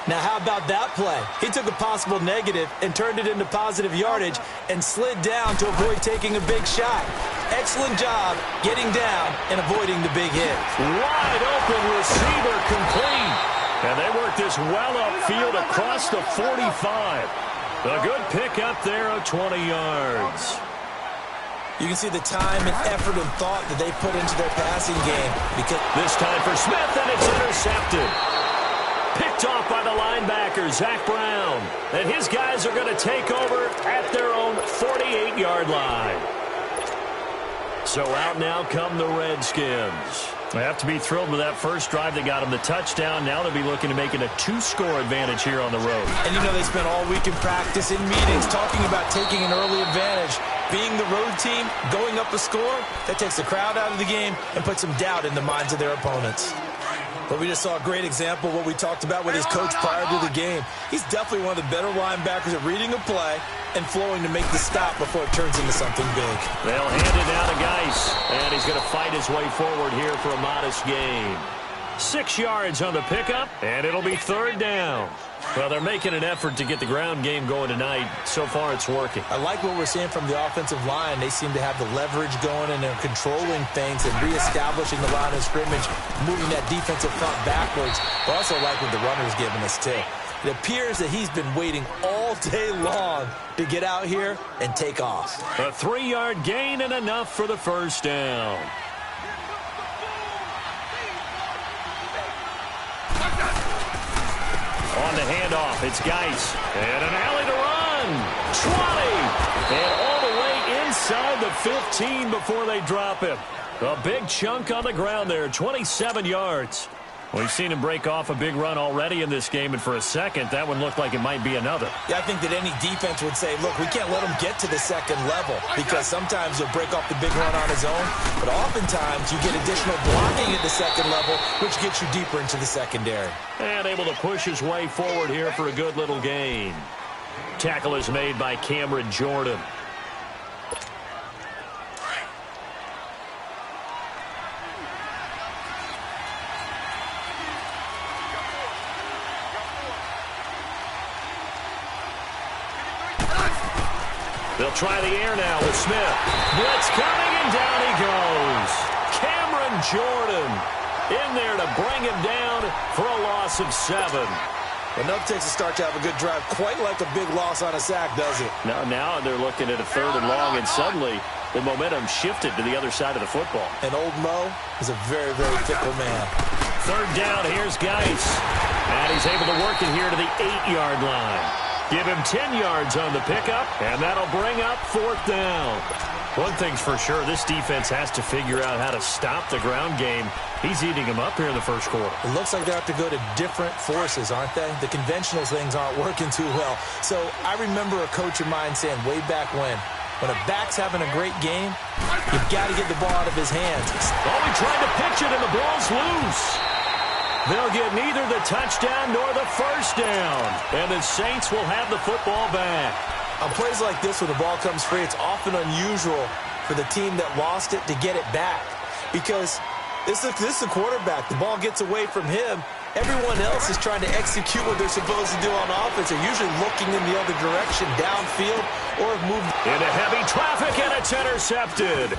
Now, how about that play? He took a possible negative and turned it into positive yardage and slid down to avoid taking a big shot. Excellent job getting down and avoiding the big hit. Wide open receiver complete. And they work this well upfield across the 45. A good pickup there of 20 yards. You can see the time and effort and thought that they put into their passing game. Because this time for Smith, and it's intercepted. Picked off by the linebacker, Zach Brown. And his guys are going to take over at their own 48-yard line. So out now come the Redskins. They have to be thrilled with that first drive that got them the touchdown. Now they'll be looking to make it a 2-score advantage here on the road. And you know they spent all week in practice, in meetings, talking about taking an early advantage. Being the road team, going up a score, that takes the crowd out of the game and puts some doubt in the minds of their opponents. But we just saw a great example of what we talked about with his coach prior to the game. He's definitely one of the better linebackers at reading a play and flowing to make the stop before it turns into something big. They'll hand it down to Geis, and he's going to fight his way forward here for a modest gain. 6 yards on the pickup, and it'll be 3rd down. Well, they're making an effort to get the ground game going tonight. So far, it's working. I like what we're seeing from the offensive line. They seem to have the leverage going, and they're controlling things and reestablishing the line of scrimmage, moving that defensive front backwards. But also like what the runner's giving us, too. It appears that he's been waiting all day long to get out here and take off. A 3-yard gain and enough for the first down. On the handoff, it's Geis. And an alley to run. 20. And all the way inside the 15 before they drop him. A big chunk on the ground there, 27 yards. We've seen him break off a big run already in this game, and for a second, that one looked like it might be another. Yeah, I think that any defense would say, look, we can't let him get to the second level because sometimes he'll break off the big run on his own, but oftentimes you get additional blocking at the second level, which gets you deeper into the secondary. And able to push his way forward here for a good little gain. Tackle is made by Cameron Jordan. They'll try the air now with Smith. Blitz coming, and down he goes. Cameron Jordan in there to bring him down for a loss of 7. Enough takes a start to have a good drive, quite like a big loss on a sack, does it? Now they're looking at a 3rd and long, and suddenly the momentum shifted to the other side of the football. And old Mo is a very, very fickle man. 3rd down, here's Geis. And he's able to work it here to the 8-yard line. Give him 10 yards on the pickup, and that'll bring up 4th down. One thing's for sure, this defense has to figure out how to stop the ground game. He's eating them up here in the first quarter. It looks like they have to go to different forces, aren't they? The conventional things aren't working too well. So I remember a coach of mine saying way back when a back's having a great game, you've got to get the ball out of his hands. Oh, he tried to pitch it, and the ball's loose. They'll get neither the touchdown nor the first down, and the Saints will have the football back. On plays like this, when the ball comes free, it's often unusual for the team that lost it to get it back, because this is a quarterback. The ball gets away from him. Everyone else is trying to execute what they're supposed to do on offense. They're usually looking in the other direction, downfield, or moved into heavy traffic, and it's intercepted.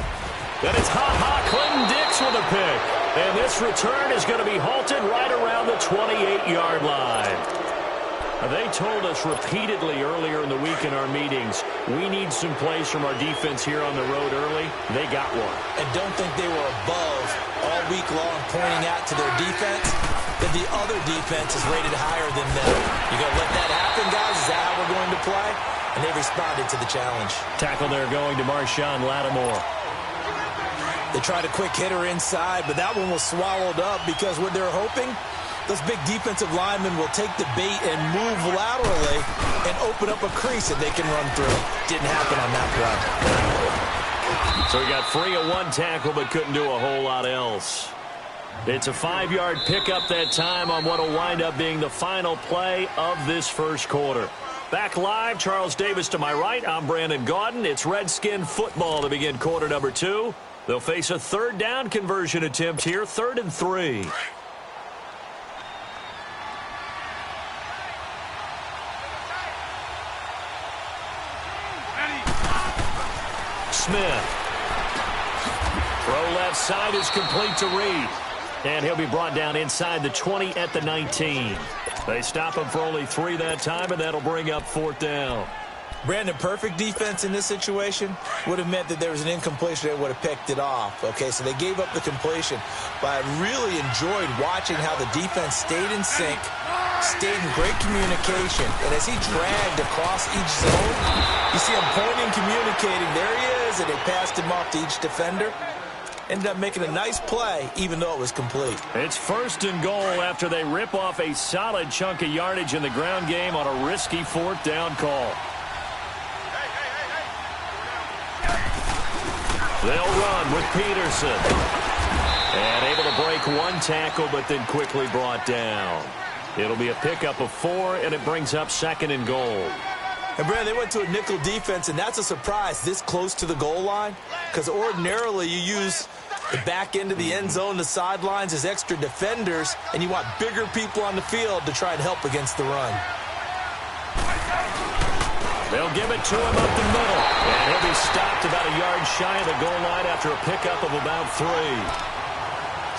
And it's Clinton Dix with a pick. And this return is going to be halted right around the 28-yard line. They told us repeatedly earlier in the week in our meetings, we need some plays from our defense here on the road early. They got one. And don't think they were above all week long pointing out to their defense that the other defense is rated higher than them. You going to let that happen, guys? Is that how we're going to play? And they responded to the challenge. Tackle there going to Marshawn Lattimore. They tried a quick hitter inside, but that one was swallowed up because what they're hoping, those big defensive linemen will take the bait and move laterally and open up a crease that they can run through. Didn't happen on that run. So he got free of one tackle but couldn't do a whole lot else. It's a 5-yard pickup that time on what will wind up being the final play of this first quarter. Back live, Charles Davis to my right. I'm Brandon Gaudin. It's Redskin football to begin quarter number 2. They'll face a 3rd down conversion attempt here, 3rd and 3. Smith. Throw left side is complete to Reed. And he'll be brought down inside the 20 at the 19. They stop him for only 3 that time, and that'll bring up 4th down. Brandon, perfect defense in this situation would have meant that there was an incompletion that would have picked it off. Okay, so they gave up the completion. But I really enjoyed watching how the defense stayed in sync, stayed in great communication. And as he dragged across each zone, you see him pointing, communicating. There he is, and they passed him off to each defender. Ended up making a nice play, even though it was complete. It's 1st and goal after they rip off a solid chunk of yardage in the ground game on a risky 4th down call. They'll run with Peterson. And able to break one tackle, but then quickly brought down. It'll be a pickup of 4, and it brings up 2nd and goal. And, Brandon, they went to a nickel defense, and that's a surprise this close to the goal line, because ordinarily you use the back end of the end zone, the sidelines as extra defenders, and you want bigger people on the field to try and help against the run. They'll give it to him up the middle, and he'll be stopped about a yard shy of the goal line after a pickup of about 3.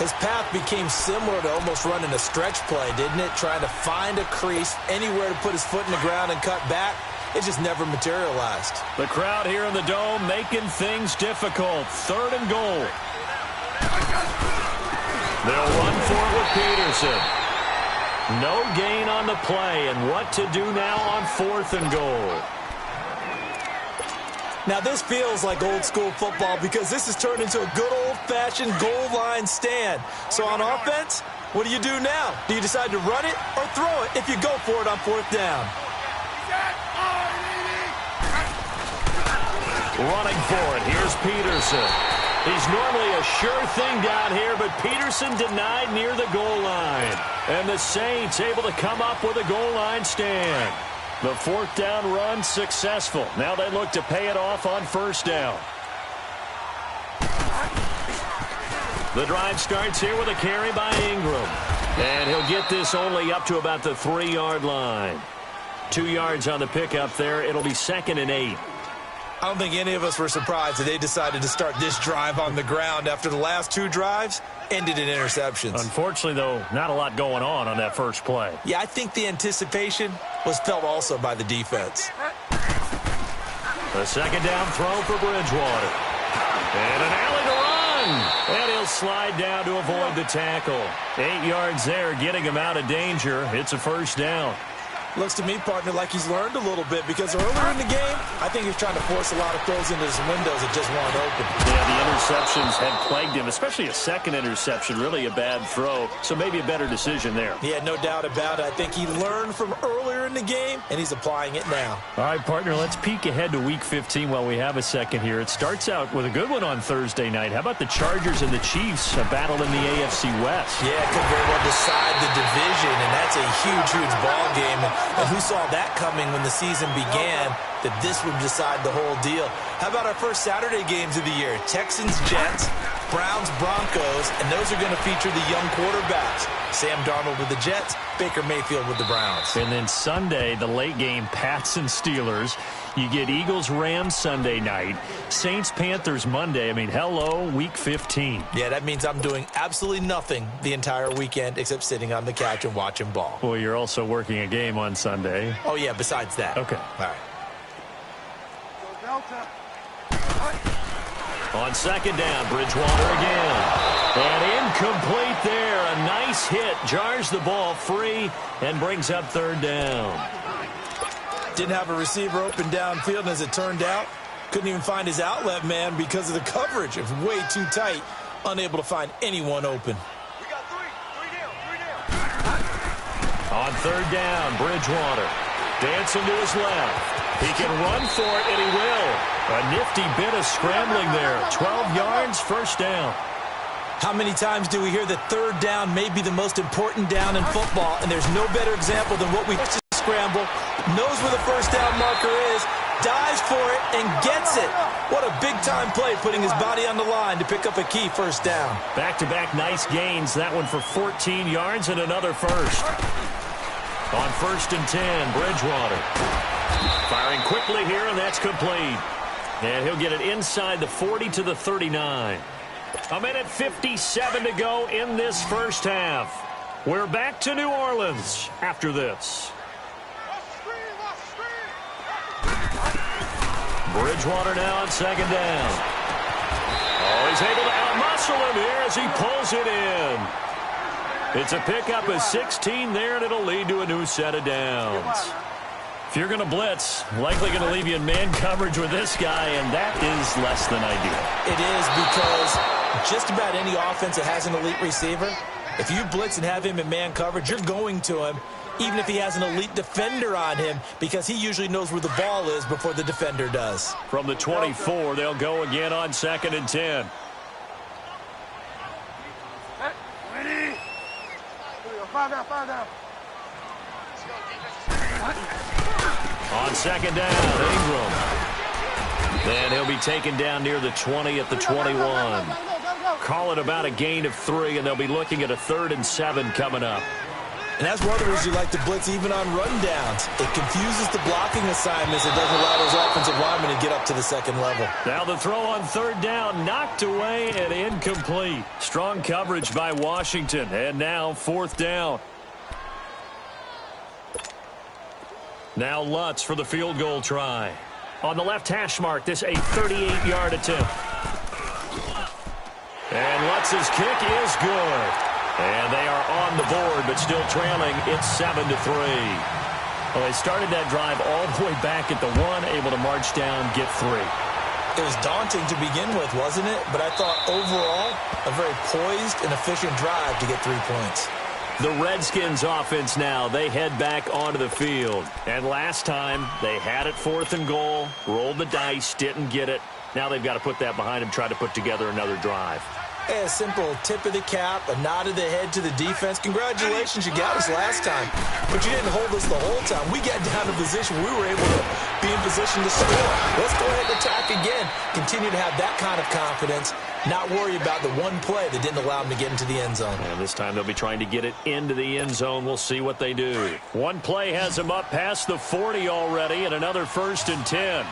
His path became similar to almost running a stretch play, didn't it? Trying to find a crease, anywhere to put his foot in the ground and cut back. It just never materialized. The crowd here in the Dome making things difficult. 3rd and goal. They'll run for it with Peterson. No gain on the play, and what to do now on 4th and goal. Now, this feels like old-school football because this has turned into a good old-fashioned goal line stand. So on offense, what do you do now? Do you decide to run it or throw it if you go for it on 4th down? Running for it, here's Peterson. He's normally a sure thing down here, but Peterson denied near the goal line. And the Saints able to come up with a goal line stand. The 4th down run successful. Now they look to pay it off on 1st down. The drive starts here with a carry by Ingram. And he'll get this only up to about the 3-yard line. 2 yards on the pickup there. It'll be 2nd and 8. I don't think any of us were surprised that they decided to start this drive on the ground after the last 2 drives ended in interceptions. Unfortunately, though, not a lot going on that first play. Yeah, I think the anticipation was felt also by the defense. The 2nd down throw for Bridgewater. And an alley to run. And he'll slide down to avoid the tackle. 8 yards there, getting him out of danger. It's a 1st down. Looks to me, partner, like he's learned a little bit because earlier in the game, I think he was trying to force a lot of throws into his windows that just weren't open. Yeah, the interceptions had plagued him, especially a second interception, really a bad throw. So maybe a better decision there. Yeah, no doubt about it. I think he learned from earlier in the game, and he's applying it now. All right, partner, let's peek ahead to Week 15 while we have a second here. It starts out with a good one on Thursday night. How about the Chargers and the Chiefs, a battle in the AFC West? Yeah, it could very well decide the division, and that's a huge, huge ball game. And who saw that coming when the season began, that this would decide the whole deal? How about our first Saturday games of the year? Texans, Jets, Browns, Broncos, and those are going to feature the young quarterbacks. Sam Darnold with the Jets, Baker Mayfield with the Browns. And then Sunday, the late game, Pats and Steelers. You get Eagles-Rams Sunday night, Saints-Panthers Monday. I mean, hello, Week 15. Yeah, that means I'm doing absolutely nothing the entire weekend except sitting on the couch and watching ball. Well, you're also working a game on Sunday. Oh, yeah, besides that. Okay. All right. On second down, Bridgewater again. And incomplete there. A nice hit. Jars the ball free and brings up third down. Didn't have a receiver open downfield, and as it turned out, couldn't even find his outlet man because of the coverage. It was way too tight. Unable to find anyone open. We got three down. On third down, Bridgewater dancing to his left. He can run for it, and he will. A nifty bit of scrambling there. 12 yards, first down. How many times do we hear that third down may be the most important down in football, and there's no better example than what we just scramble, knows where the first down marker is, dives for it, and gets it. What a big-time play, putting his body on the line to pick up a key first down. Back-to-back nice gains. That one for 14 yards and another first. On 1st and 10, Bridgewater. Firing quickly here, and that's complete. And he'll get it inside the 40 to the 39. A minute 57 to go in this first half. We're back to New Orleans after this. Bridgewater now on second down. Oh, he's able to outmuscle him here as he pulls it in. It's a pickup of 16 there, and it'll lead to a new set of downs. If you're going to blitz, likely going to leave you in man coverage with this guy, and that is less than ideal. It is, because just about any offense that has an elite receiver, if you blitz and have him in man coverage, you're going to him, even if he has an elite defender on him, because he usually knows where the ball is before the defender does. From the 24, they'll go again on 2nd and 10. On second down, Ingram. Then he'll be taken down near the 20 at the 21. Call it about a gain of 3, and they'll be looking at a 3rd and 7 coming up. And that's one of the reasons you like to blitz even on rundowns. It confuses the blocking assignments. It doesn't allow those offensive linemen to get up to the second level. Now the throw on 3rd down, knocked away and incomplete. Strong coverage by Washington. And now 4th down. Now Lutz for the field goal try. On the left hash mark, this a 38-yard attempt. And Lutz's kick is good. And they are on the board, but still trailing. It's 7-3. Well, they started that drive all the way back at the 1, able to march down, get 3. It was daunting to begin with, wasn't it? But I thought overall, a very poised and efficient drive to get 3 points. The Redskins offense now, they head back onto the field. And last time, they had it 4th and goal, rolled the dice, didn't get it. Now they've got to put that behind them, try to put together another drive. Hey, a simple tip of the cap, a nod of the head to the defense. Congratulations, you got us last time. But you didn't hold us the whole time. We got down to position. We were able to be in position to score. Let's go ahead and attack again. Continue to have that kind of confidence. Not worry about the one play that didn't allow them to get into the end zone. And this time they'll be trying to get it into the end zone. We'll see what they do. One play has them up past the 40 already, and another 1st and 10.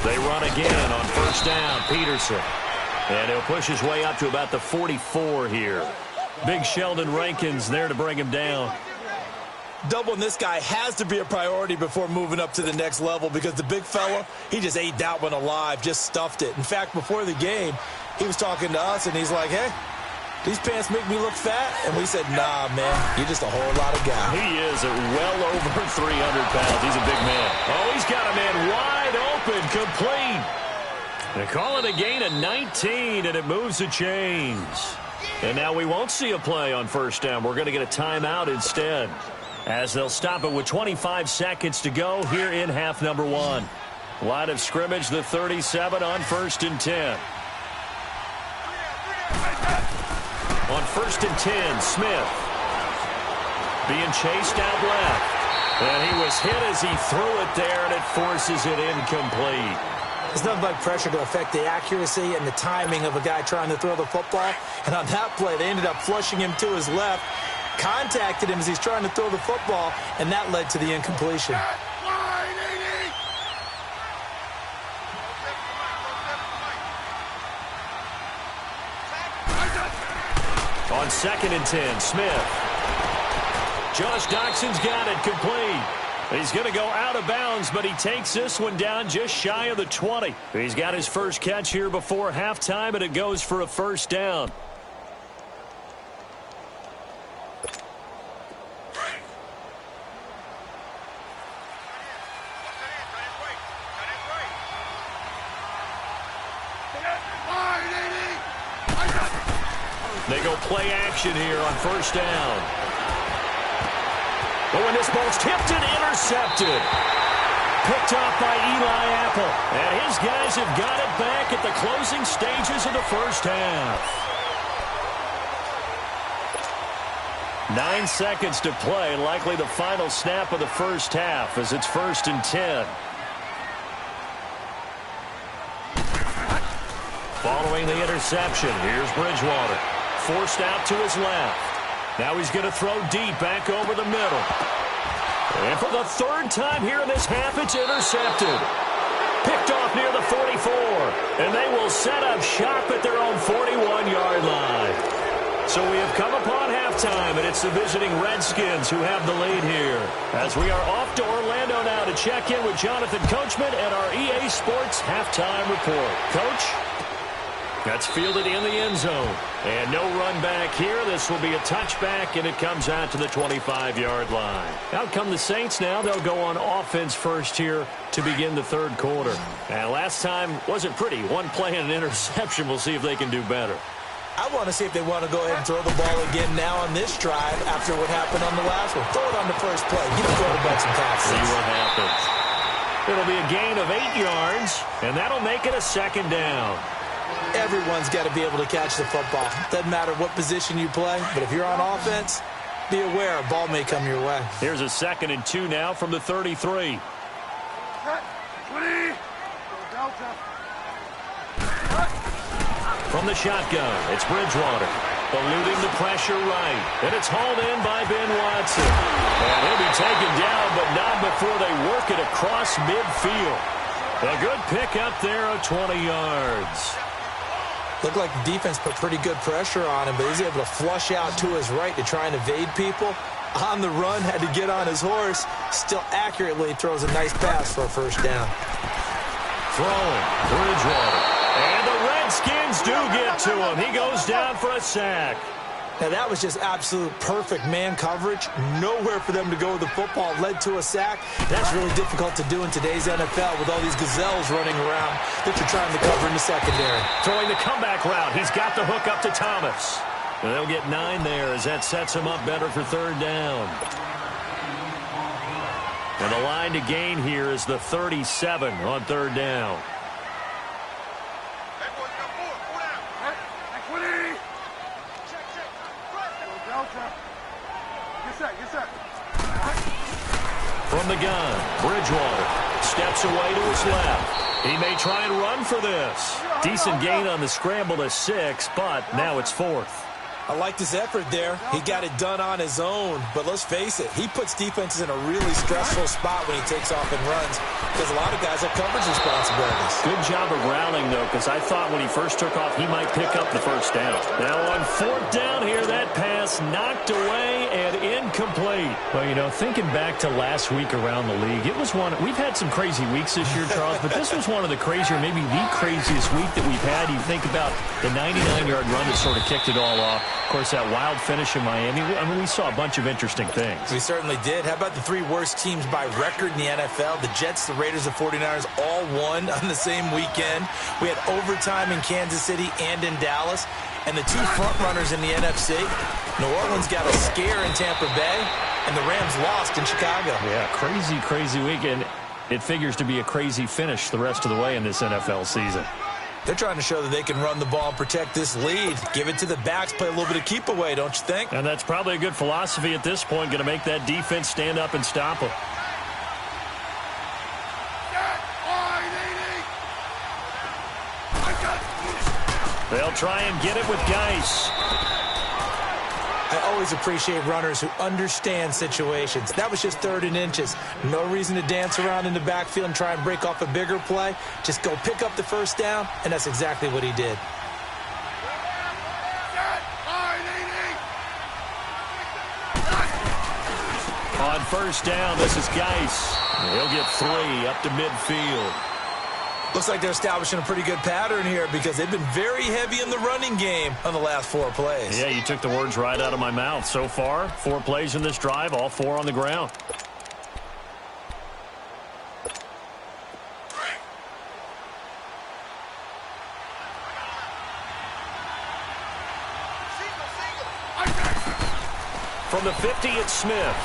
They run again on 1st down, Peterson. And he'll push his way up to about the 44 here. Big Sheldon Rankins there to bring him down. Doubling this guy has to be a priority before moving up to the next level, because the big fella, he just ate that one alive, just stuffed it. In fact, before the game, he was talking to us, and he's like, hey, these pants make me look fat. And we said, nah, man, you're just a whole lot of guy. He is at well over 300 pounds. He's a big man. Oh, he's got a man wide open, complete. They call it a gain of 19, and it moves the chains. And now we won't see a play on first down. We're going to get a timeout instead, as they'll stop it with 25 seconds to go here in half number 1. Line of scrimmage, the 37 on 1st and 10. On 1st and 10, Smith being chased out left. And he was hit as he threw it there, and it forces it incomplete. There's nothing like pressure to affect the accuracy and the timing of a guy trying to throw the football. And on that play, they ended up flushing him to his left, contacted him as he's trying to throw the football, and that led to the incompletion. On 2nd and 10, Smith. Josh Doxson's got it, complete. He's going to go out of bounds, but he takes this one down just shy of the 20. He's got his first catch here before halftime, and it goes for a first down. They go play action here on first down. But when this ball's tipped and intercepted. Picked off by Eli Apple. And his guys have got it back at the closing stages of the first half. 9 seconds to play. Likely the final snap of the first half as it's 1st and 10. Following the interception, here's Bridgewater. Forced out to his left. Now he's going to throw deep back over the middle. And for the 3rd time here in this half, it's intercepted. Picked off near the 44. And they will set up shop at their own 41-yard line. So we have come upon halftime, and it's the visiting Redskins who have the lead here. As we are off to Orlando now to check in with Jonathan Coachman and our EA Sports halftime report. Coach? That's fielded in the end zone. And no run back here. This will be a touchback, and it comes out to the 25-yard line. Out come the Saints now. They'll go on offense first here to begin the 3rd quarter. And last time wasn't pretty. One play and an interception. We'll see if they can do better. I want to see if they want to go ahead and throw the ball again now on this drive after what happened on the last one. Throw it on the first play. You don't throw the butts and passes. See what happens. It'll be a gain of 8 yards, and that'll make it a 2nd down. Everyone's got to be able to catch the football. Doesn't matter what position you play, but if you're on offense, be aware a ball may come your way. Here's a 2nd and 2 now from the 33. From the shotgun, it's Bridgewater. Eluding the pressure right. And it's hauled in by Ben Watson. And he'll be taken down, but not before they work it across midfield. A good pick up there of 20 yards. Looked like the defense put pretty good pressure on him, but he's able to flush out to his right to try and evade people. On the run, had to get on his horse. Still accurately throws a nice pass for a first down. Throwing, Bridgewater. And the Redskins do get to him. He goes down for a sack. Now, that was just absolute perfect man coverage. Nowhere for them to go with the football. Led to a sack. That's really difficult to do in today's NFL with all these gazelles running around that you're trying to cover in the secondary. Throwing the comeback route. He's got the hook up to Thomas. And they'll get 9 there as that sets him up better for 3rd down. And the line to gain here is the 37 on 3rd down. From the gun, Bridgewater steps away to his left. He may try and run for this. Decent gain on the scramble to 6, but now it's 4th. I liked his effort there. He got it done on his own. But let's face it, he puts defenses in a really stressful spot when he takes off and runs because a lot of guys have coverage responsibilities. Good job of rallying, though, because I thought when he first took off, he might pick up the first down. Now on 4th down here, that pass knocked away and incomplete. Well, you know, thinking back to last week around the league, it was one. We've had some crazy weeks this year, Charles, but this was one of the crazier, maybe the craziest week that we've had. You think about the 99-yard run that sort of kicked it all off. Of course, that wild finish in Miami, I mean, we saw a bunch of interesting things. We certainly did. How about the three worst teams by record in the NFL? The Jets, the Raiders, the 49ers all won on the same weekend. We had overtime in Kansas City and in Dallas. And the two front runners in the NFC, New Orleans got a scare in Tampa Bay, and the Rams lost in Chicago. Yeah, crazy weekend. It figures to be a crazy finish the rest of the way in this NFL season. They're trying to show that they can run the ball and protect this lead. Give it to the backs, play a little bit of keep away, don't you think? And that's probably a good philosophy at this point, going to make that defense stand up and stop them. They'll try and get it with Geis. I always appreciate runners who understand situations. That was just 3rd and inches. No reason to dance around in the backfield and try and break off a bigger play. Just go pick up the first down, and that's exactly what he did. On first down, this is Geis. He'll get 3 up to midfield. Looks like they're establishing a pretty good pattern here because they've been very heavy in the running game on the last 4 plays. Yeah, you took the words right out of my mouth. So far, 4 plays in this drive, all 4 on the ground. From the 50, it's Smith.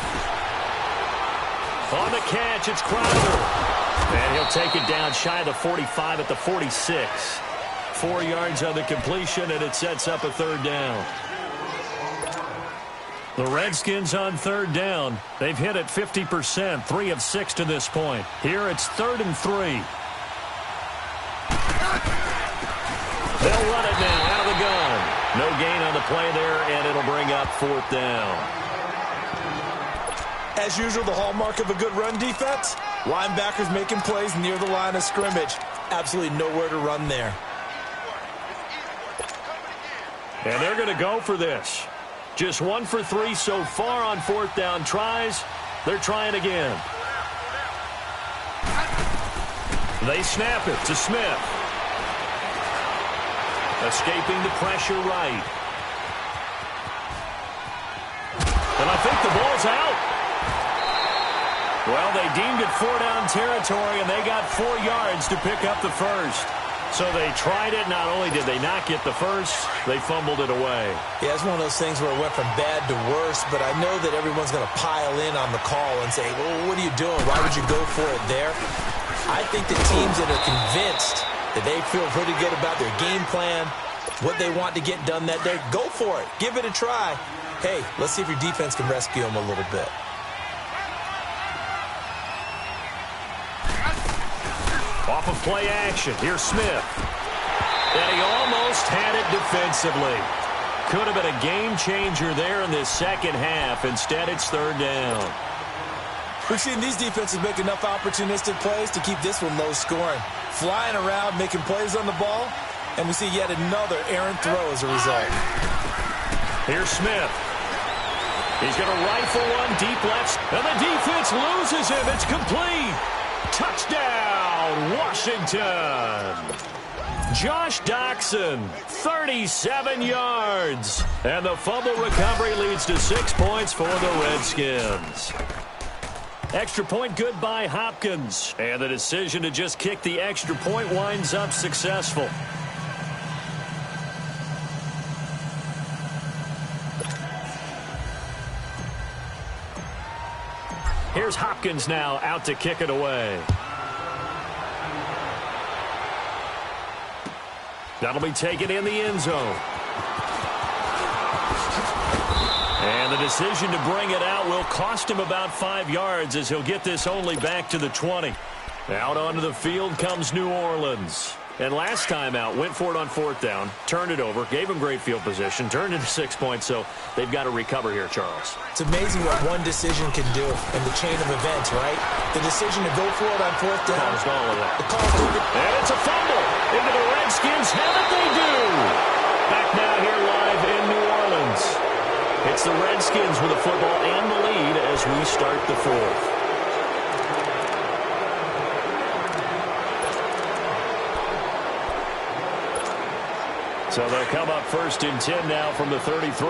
On the catch, it's Crowder. And he'll take it down shy of the 45 at the 46. 4 yards on the completion, and it sets up a 3rd down. The Redskins on 3rd down. They've hit it 50%, 3 of 6 to this point. Here it's 3rd and 3. They'll run it now out of the gun. No gain on the play there, and it'll bring up 4th down. As usual, the hallmark of a good run defense, linebackers making plays near the line of scrimmage. Absolutely nowhere to run there. And they're going to go for this. Just 1 for 3 so far on 4th down tries. They're trying again. They snap it to Smith. Escaping the pressure right. And I think the ball's out. Well, they deemed it 4-down territory, and they got 4 yards to pick up the first. So they tried it. Not only did they not get the first, they fumbled it away. Yeah, it's one of those things where it went from bad to worse, but I know that everyone's going to pile in on the call and say, well, what are you doing? Why would you go for it there? I think the teams that are convinced that they feel pretty good about their game plan, what they want to get done that day, go for it. Give it a try. Hey, let's see if your defense can rescue them a little bit. Off of play action, here's Smith. And he almost had it defensively. Could have been a game changer there in this second half. Instead, it's 3rd down. We've seen these defenses make enough opportunistic plays to keep this one low scoring. Flying around, making plays on the ball, and we see yet another errant throw as a result. Here's Smith. He's going to rifle one deep left, and the defense loses him. It's complete. Touchdown, Washington. Josh Doxson, 37 yards. And the fumble recovery leads to 6 points for the Redskins. Extra point good by Hopkins. And the decision to just kick the extra point winds up successful. Here's Hopkins now out to kick it away. That'll be taken in the end zone. And the decision to bring it out will cost him about 5 yards as he'll get this only back to the 20. Out onto the field comes New Orleans. And last time out, went for it on 4th down, turned it over, gave him great field position, turned it to 6 points, so they've got to recover here, Charles. It's amazing what one decision can do in the chain of events, right? The decision to go for it on 4th down. Caused all of that. And it's a fumble. Into the Redskins. Have it, they do. Back now here live in New Orleans. It's the Redskins with the football and the lead as we start the 4th. So they'll come up 1st and 10 now from the 33.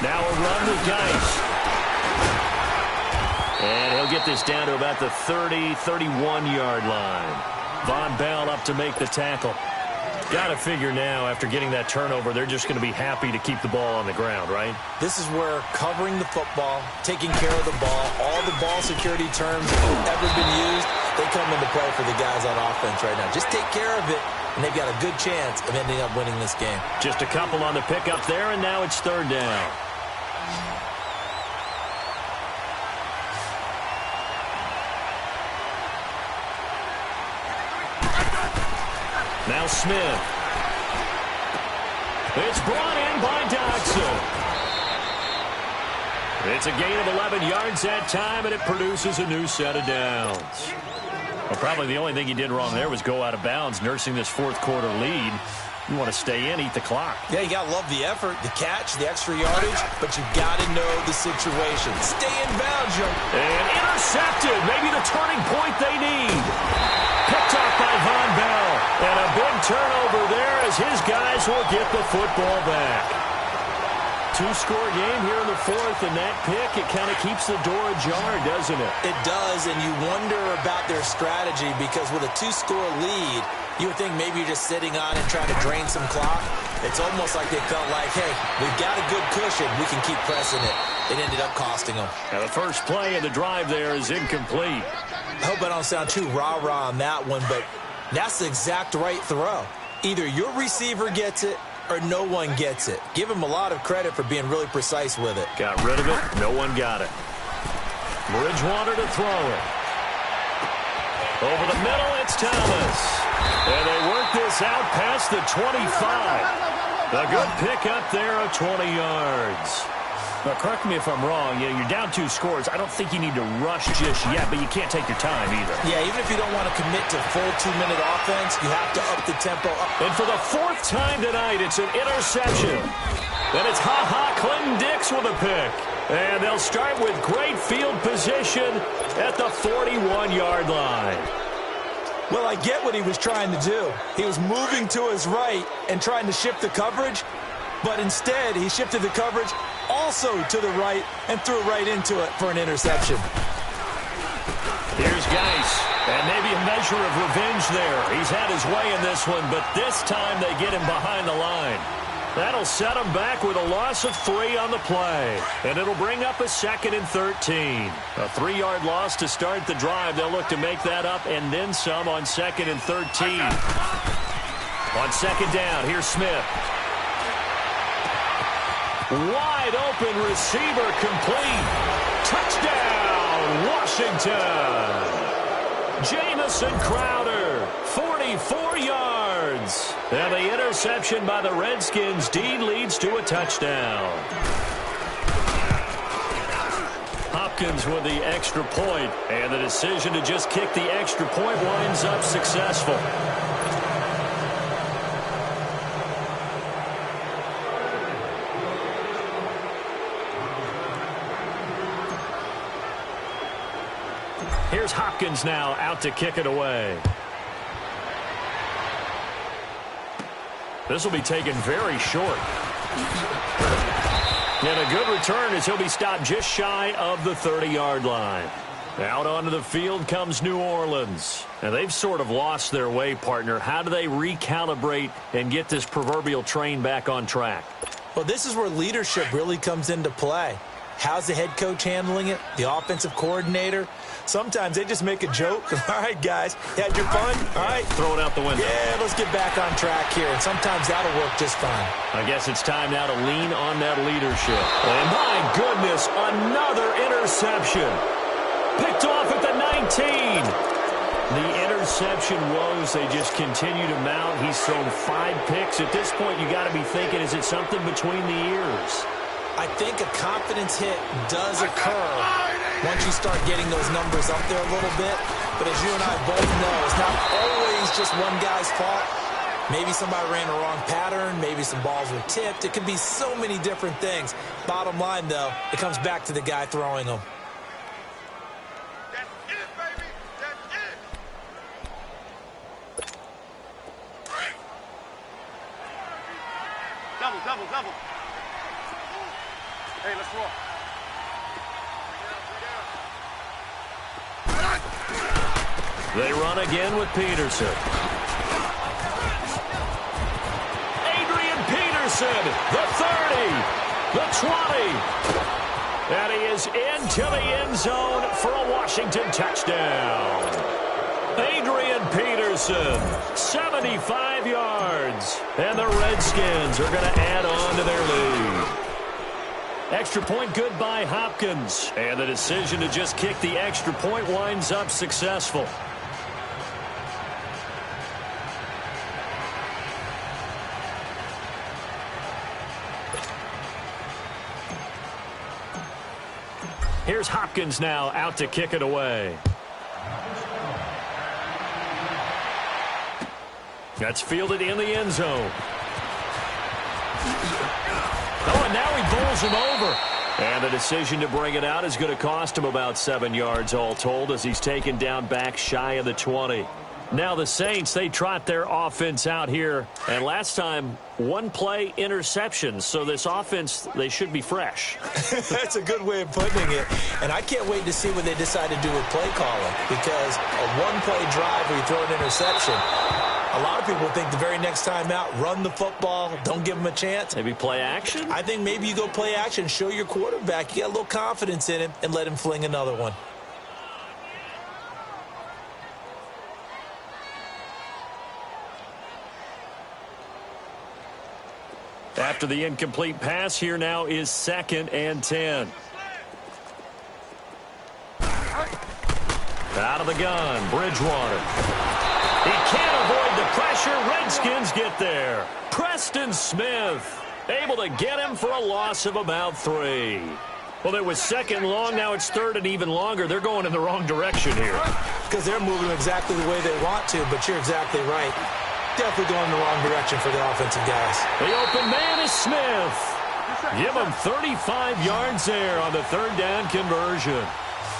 Now a run with Geis. And he'll get this down to about the 30, 31-yard line. Von Bell up to make the tackle. Got to figure now, after getting that turnover, they're just going to be happy to keep the ball on the ground, right? This is where covering the football, taking care of the ball, all the ball security terms that have ever been used, they come into play for the guys on offense right now. Just take care of it, and they've got a good chance of ending up winning this game. Just a couple on the pickup there, and now it's 3rd down. Now Smith. It's brought in by Dodson. It's a gain of 11 yards that time, and it produces a new set of downs. Well, probably the only thing he did wrong there was go out of bounds, nursing this 4th quarter lead. You want to stay in, eat the clock. Yeah, you got to love the effort, the catch, the extra yardage, but you've got to know the situation. Stay in bounds, young. And intercepted. Maybe the turning point they need. Picked off by Von Bell. And a big turnover there as his guys will get the football back. 2-score game here in the 4th, and that pick, it kind of keeps the door ajar, doesn't it? It does, and you wonder about their strategy because with a 2-score lead, you would think maybe you're just sitting on and trying to drain some clock. It's almost like they felt like, hey, we've got a good cushion. We can keep pressing it. It ended up costing them. Now the first play of the drive there is incomplete. I hope I don't sound too rah-rah on that one, but that's the exact right throw. Either your receiver gets it or no one gets it. Give him a lot of credit for being really precise with it. Got rid of it. No one got it. Bridgewater to throw it. Over the middle, it's Thomas. And they work this out past the 25. A good pick up there of 20 yards. Now, correct me if I'm wrong. Yeah, you're down 2 scores. I don't think you need to rush just yet, but you can't take your time either. Yeah, even if you don't want to commit to full 2-minute offense, you have to up the tempo. And for the 4th time tonight, it's an interception. And it's Clinton Dix with a pick. And they'll start with great field position at the 41-yard line. Well, I get what he was trying to do. He was moving to his right and trying to shift the coverage, but instead he shifted the coverage also to the right and threw right into it for an interception. Here's Geis, and maybe a measure of revenge there. He's had his way in this one, but this time they get him behind the line. That'll set him back with a loss of 3 on the play, and it'll bring up a 2nd and 13. A 3-yard loss to start the drive. They'll look to make that up and then some on 2nd and 13. On 2nd down, here's Smith. Wide open receiver complete. Touchdown, Washington. Jamison Crowder, 44 yards. And the interception by the Redskins. Dean leads to a touchdown. Hopkins with the extra point, and the decision to just kick the extra point winds up successful. Here's Hopkins now out to kick it away. This will be taken very short. And a good return as he'll be stopped just shy of the 30-yard line. Out onto the field comes New Orleans. And they've sort of lost their way, partner. How do they recalibrate and get this proverbial train back on track? Well, this is where leadership really comes into play. How's the head coach handling it? The offensive coordinator? Sometimes they just make a joke. All right, guys, you had your fun? All right. Throw it out the window. Yeah, let's get back on track here. And sometimes that'll work just fine. I guess it's time now to lean on that leadership. And my goodness, another interception. Picked off at the 19. The interception woes, they just continue to mount. He's thrown 5 picks. At this point, you got to be thinking, is it something between the ears? I think a confidence hit does occur once you start getting those numbers up there a little bit. But as you and I both know, it's not always just one guy's fault. Maybe somebody ran a wrong pattern. Maybe some balls were tipped. It can be so many different things. Bottom line, though, it comes back to the guy throwing them. That's it, baby. That's it. Double. Hey, let's roll. They run again with Peterson. Adrian Peterson, the 30, the 20. And he is into the end zone for a Washington touchdown. Adrian Peterson, 75 yards. And the Redskins are going to add on to their lead. Extra point good by Hopkins. And the decision to just kick the extra point winds up successful. Here's Hopkins now out to kick it away. That's fielded in the end zone. Oh, and now he bowls him over. And the decision to bring it out is going to cost him about 7 yards all told as he's taken down back shy of the 20. Now the Saints, they trot their offense out here. And last time, one play interception. So this offense, they should be fresh. That's a good way of putting it. And I can't wait to see what they decide to do with play calling. Because a one-play drive where you throw an interception, a lot of people think the very next time out, run the football, don't give them a chance. Maybe play action? I think maybe you go play action, show your quarterback, you got a little confidence in him, and let him fling another one. After the incomplete pass, here now is 2nd and 10. Out of the gun, Bridgewater. He can't avoid the pressure. Redskins get there. Preston Smith able to get him for a loss of about 3. Well, it was 2nd long. Now it's 3rd and even longer. They're going in the wrong direction here. Because they're moving exactly the way they want to, but you're exactly right. Definitely going in the wrong direction for the offensive guys. The open man is Smith. Give him 35 yards there on the 3rd down conversion.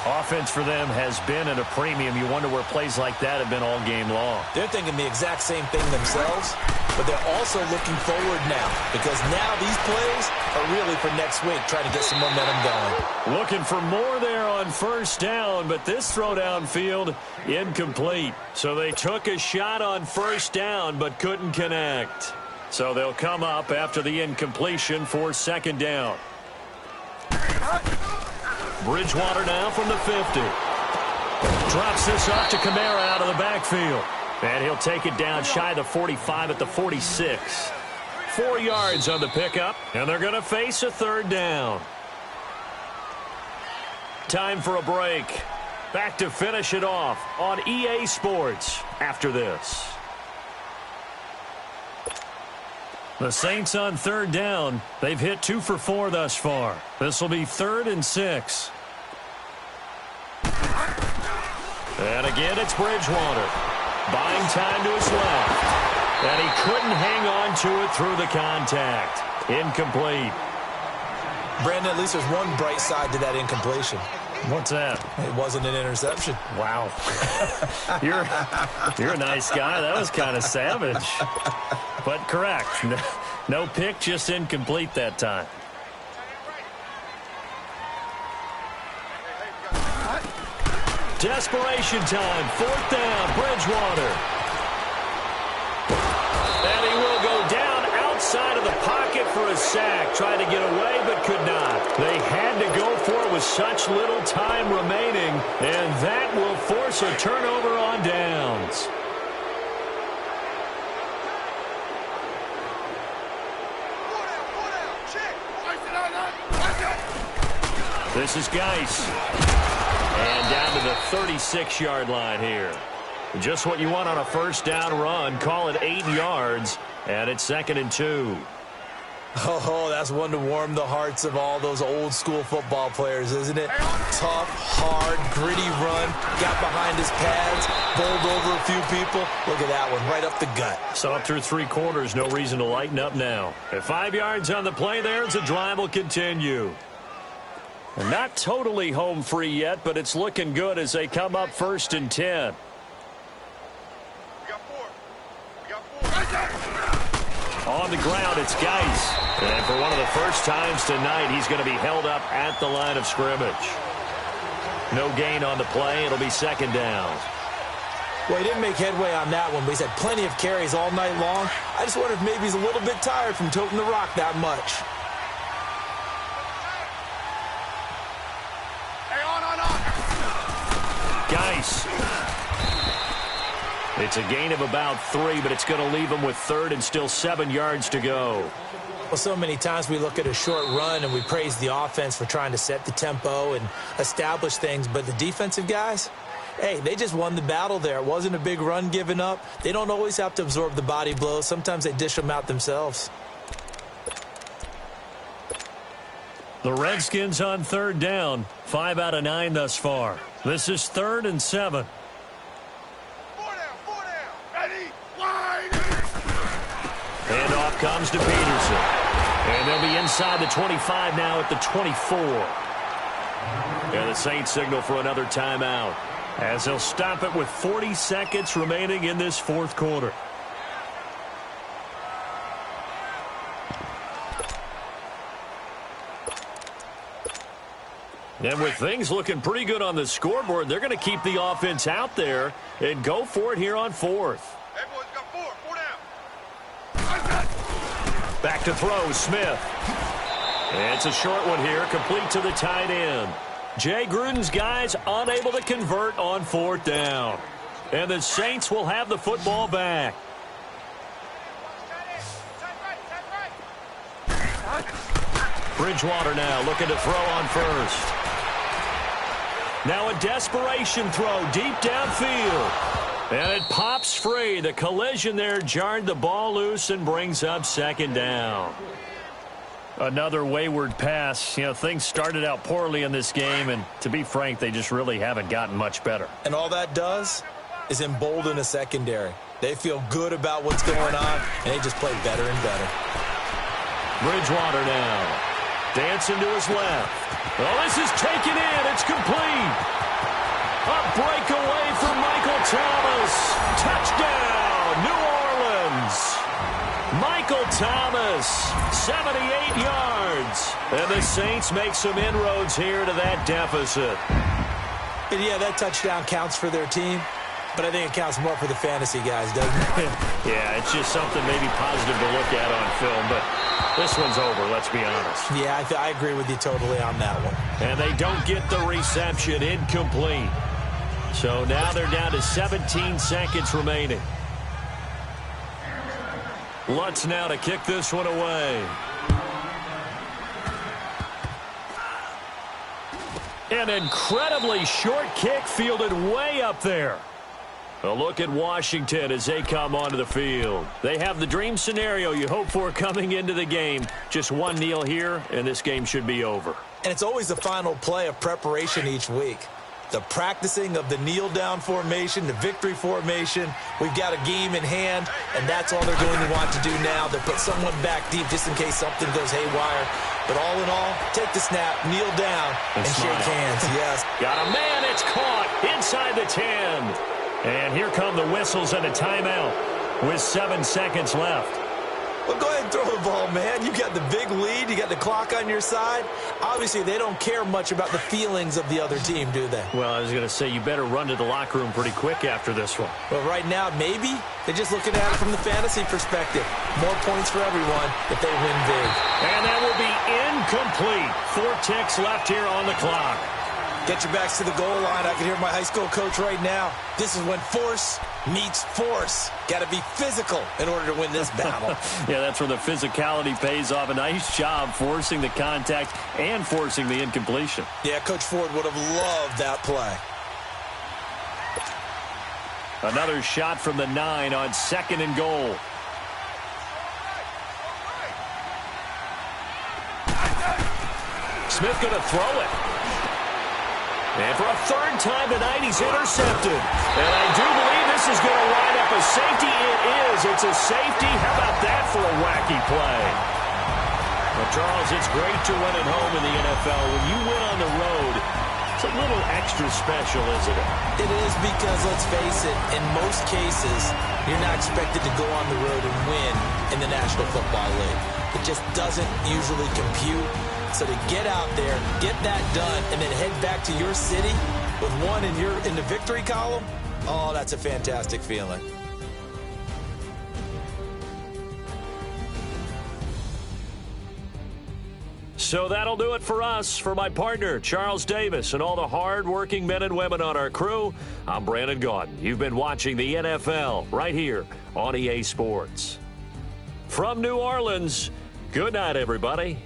Offense for them has been at a premium. You wonder where plays like that have been all game long. They're thinking the exact same thing themselves, but they're also looking forward now because now these plays are really for next week, trying to get some momentum going. Looking for more there on 1st down, but this throw downfield incomplete. So they took a shot on 1st down but couldn't connect. So they'll come up after the incompletion for 2nd down. Bridgewater now from the 50. Drops this off to Kamara out of the backfield. And he'll take it down shy of the 45 at the 46. 4 yards on the pickup, and they're going to face a 3rd down. Time for a break. Back to finish it off on EA Sports after this. The Saints on 3rd down. They've hit 2 for 4 thus far. This will be 3rd and 6. And again, it's Bridgewater. Buying time to his left. And he couldn't hang on to it through the contact. Incomplete. Brandon, at least there's one bright side to that incompletion. What's that? It wasn't an interception. Wow. You're a nice guy. That was kind of savage. But correct. No pick, just incomplete that time. Desperation time. 4th down. Bridgewater. And he will go down outside of the pocket for a sack. Trying to get away, but could not. They had to go for it with such little time remaining. And that will force a turnover on downs. This is Geis. And down to the 36-yard line here. Just what you want on a 1st down run. Call it 8 yards. And it's 2nd and 2. Oh, that's one to warm the hearts of all those old-school football players, isn't it? Tough, hard, gritty run. Got behind his pads. Bowled over a few people. Look at that one, right up the gut. Saw through 3 quarters. No reason to lighten up now. At 5 yards on the play there, the drive will continue. Not totally home free yet, but it's looking good as they come up 1st and 10. On the ground, it's Geis. And for one of the first times tonight, he's going to be held up at the line of scrimmage. No gain on the play. It'll be second down. Well, he didn't make headway on that one, but he's had plenty of carries all night long. I just wonder if maybe he's a little bit tired from toting the rock that much. Hey, on. Geis. It's a gain of about 3, but it's going to leave him with third and still 7 yards to go. Well, so many times we look at a short run and we praise the offense for trying to set the tempo and establish things, but the defensive guys, hey, they just won the battle there. It wasn't a big run given up. They don't always have to absorb the body blows. Sometimes they dish them out themselves. The Redskins on third down. 5 out of 9 thus far. This is 3rd and 7. 4 down. Ready? Wide. Handoff comes to Peterson. And they'll be inside the 25 now at the 24. And the Saints signal for another timeout, as they'll stop it with 40 seconds remaining in this fourth quarter. And with things looking pretty good on the scoreboard, they're going to keep the offense out there and go for it here on 4th. Hey, boys, got 4 down. Back to throw, Smith. And it's a short one here, complete to the tight end. Jay Gruden's guys unable to convert on 4th down. And the Saints will have the football back. Bridgewater now looking to throw on first. Now a desperation throw deep downfield. And it pops free. The collision there jarred the ball loose and brings up second down. Another wayward pass. You know, things started out poorly in this game, and to be frank, they just really haven't gotten much better. And all that does is embolden a secondary. They feel good about what's going on, and they just play better and better. Bridgewater now. Dancing to his left. Oh, this is taken in. It's complete. A breakaway for Michael Thomas. Touchdown, New Orleans. Michael Thomas, 78 yards. And the Saints make some inroads here to that deficit. And yeah, that touchdown counts for their team, but I think it counts more for the fantasy guys, doesn't it? Yeah, it's just something maybe positive to look at on film, but this one's over, let's be honest. Yeah, I agree with you totally on that one. And they don't get the reception, incomplete. So now they're down to 17 seconds remaining. Lutz now to kick this one away. An incredibly short kick fielded way up there. A look at Washington as they come onto the field. They have the dream scenario you hope for coming into the game. Just one kneel here, and this game should be over. And it's always the final play of preparation each week. The practicing of the kneel-down formation, the victory formation. We've got a game in hand, and that's all they're going to want to do now. They'll put someone back deep just in case something goes haywire. But all in all, take the snap, kneel down, and shake hands. Yes. Got a man, it's caught inside the 10. And here come the whistles and a timeout with 7 seconds left. Well, go ahead and throw the ball, man. You got the big lead. You got the clock on your side. Obviously, they don't care much about the feelings of the other team, do they? Well, I was going to say, you better run to the locker room pretty quick after this one. Well, right now, maybe they're just looking at it from the fantasy perspective. More points for everyone if they win big. And that will be incomplete. 4 ticks left here on the clock. Get your backs to the goal line. I can hear my high school coach right now. This is when force meets force. Got to be physical in order to win this battle. Yeah, that's where the physicality pays off. A nice job forcing the contact and forcing the incompletion. Yeah, Coach Ford would have loved that play. Another shot from the 9 on 2nd and goal. Smith going to throw it. And for a 3rd time tonight, he's intercepted. And I do believe this is going to wind up a safety. It is. It's a safety. How about that for a wacky play? Well, Charles, it's great to win at home in the NFL. When you win on the road, it's a little extra special, isn't it? It is because, let's face it, in most cases, you're not expected to go on the road and win in the National Football League. it just doesn't usually compute. So to get out there, get that done, and then head back to your city with one in the victory column, oh, that's a fantastic feeling. So that'll do it for us. For my partner, Charles Davis, and all the hard-working men and women on our crew, I'm Brandon Gaudin. You've been watching the NFL right here on EA Sports. From New Orleans, good night, everybody.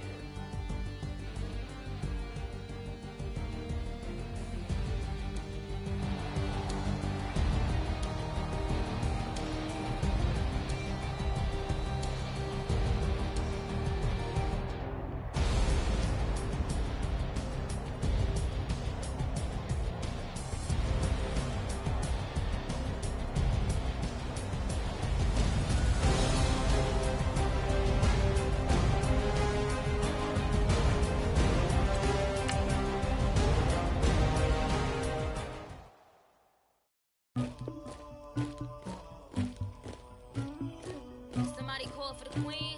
Somebody call for the queen.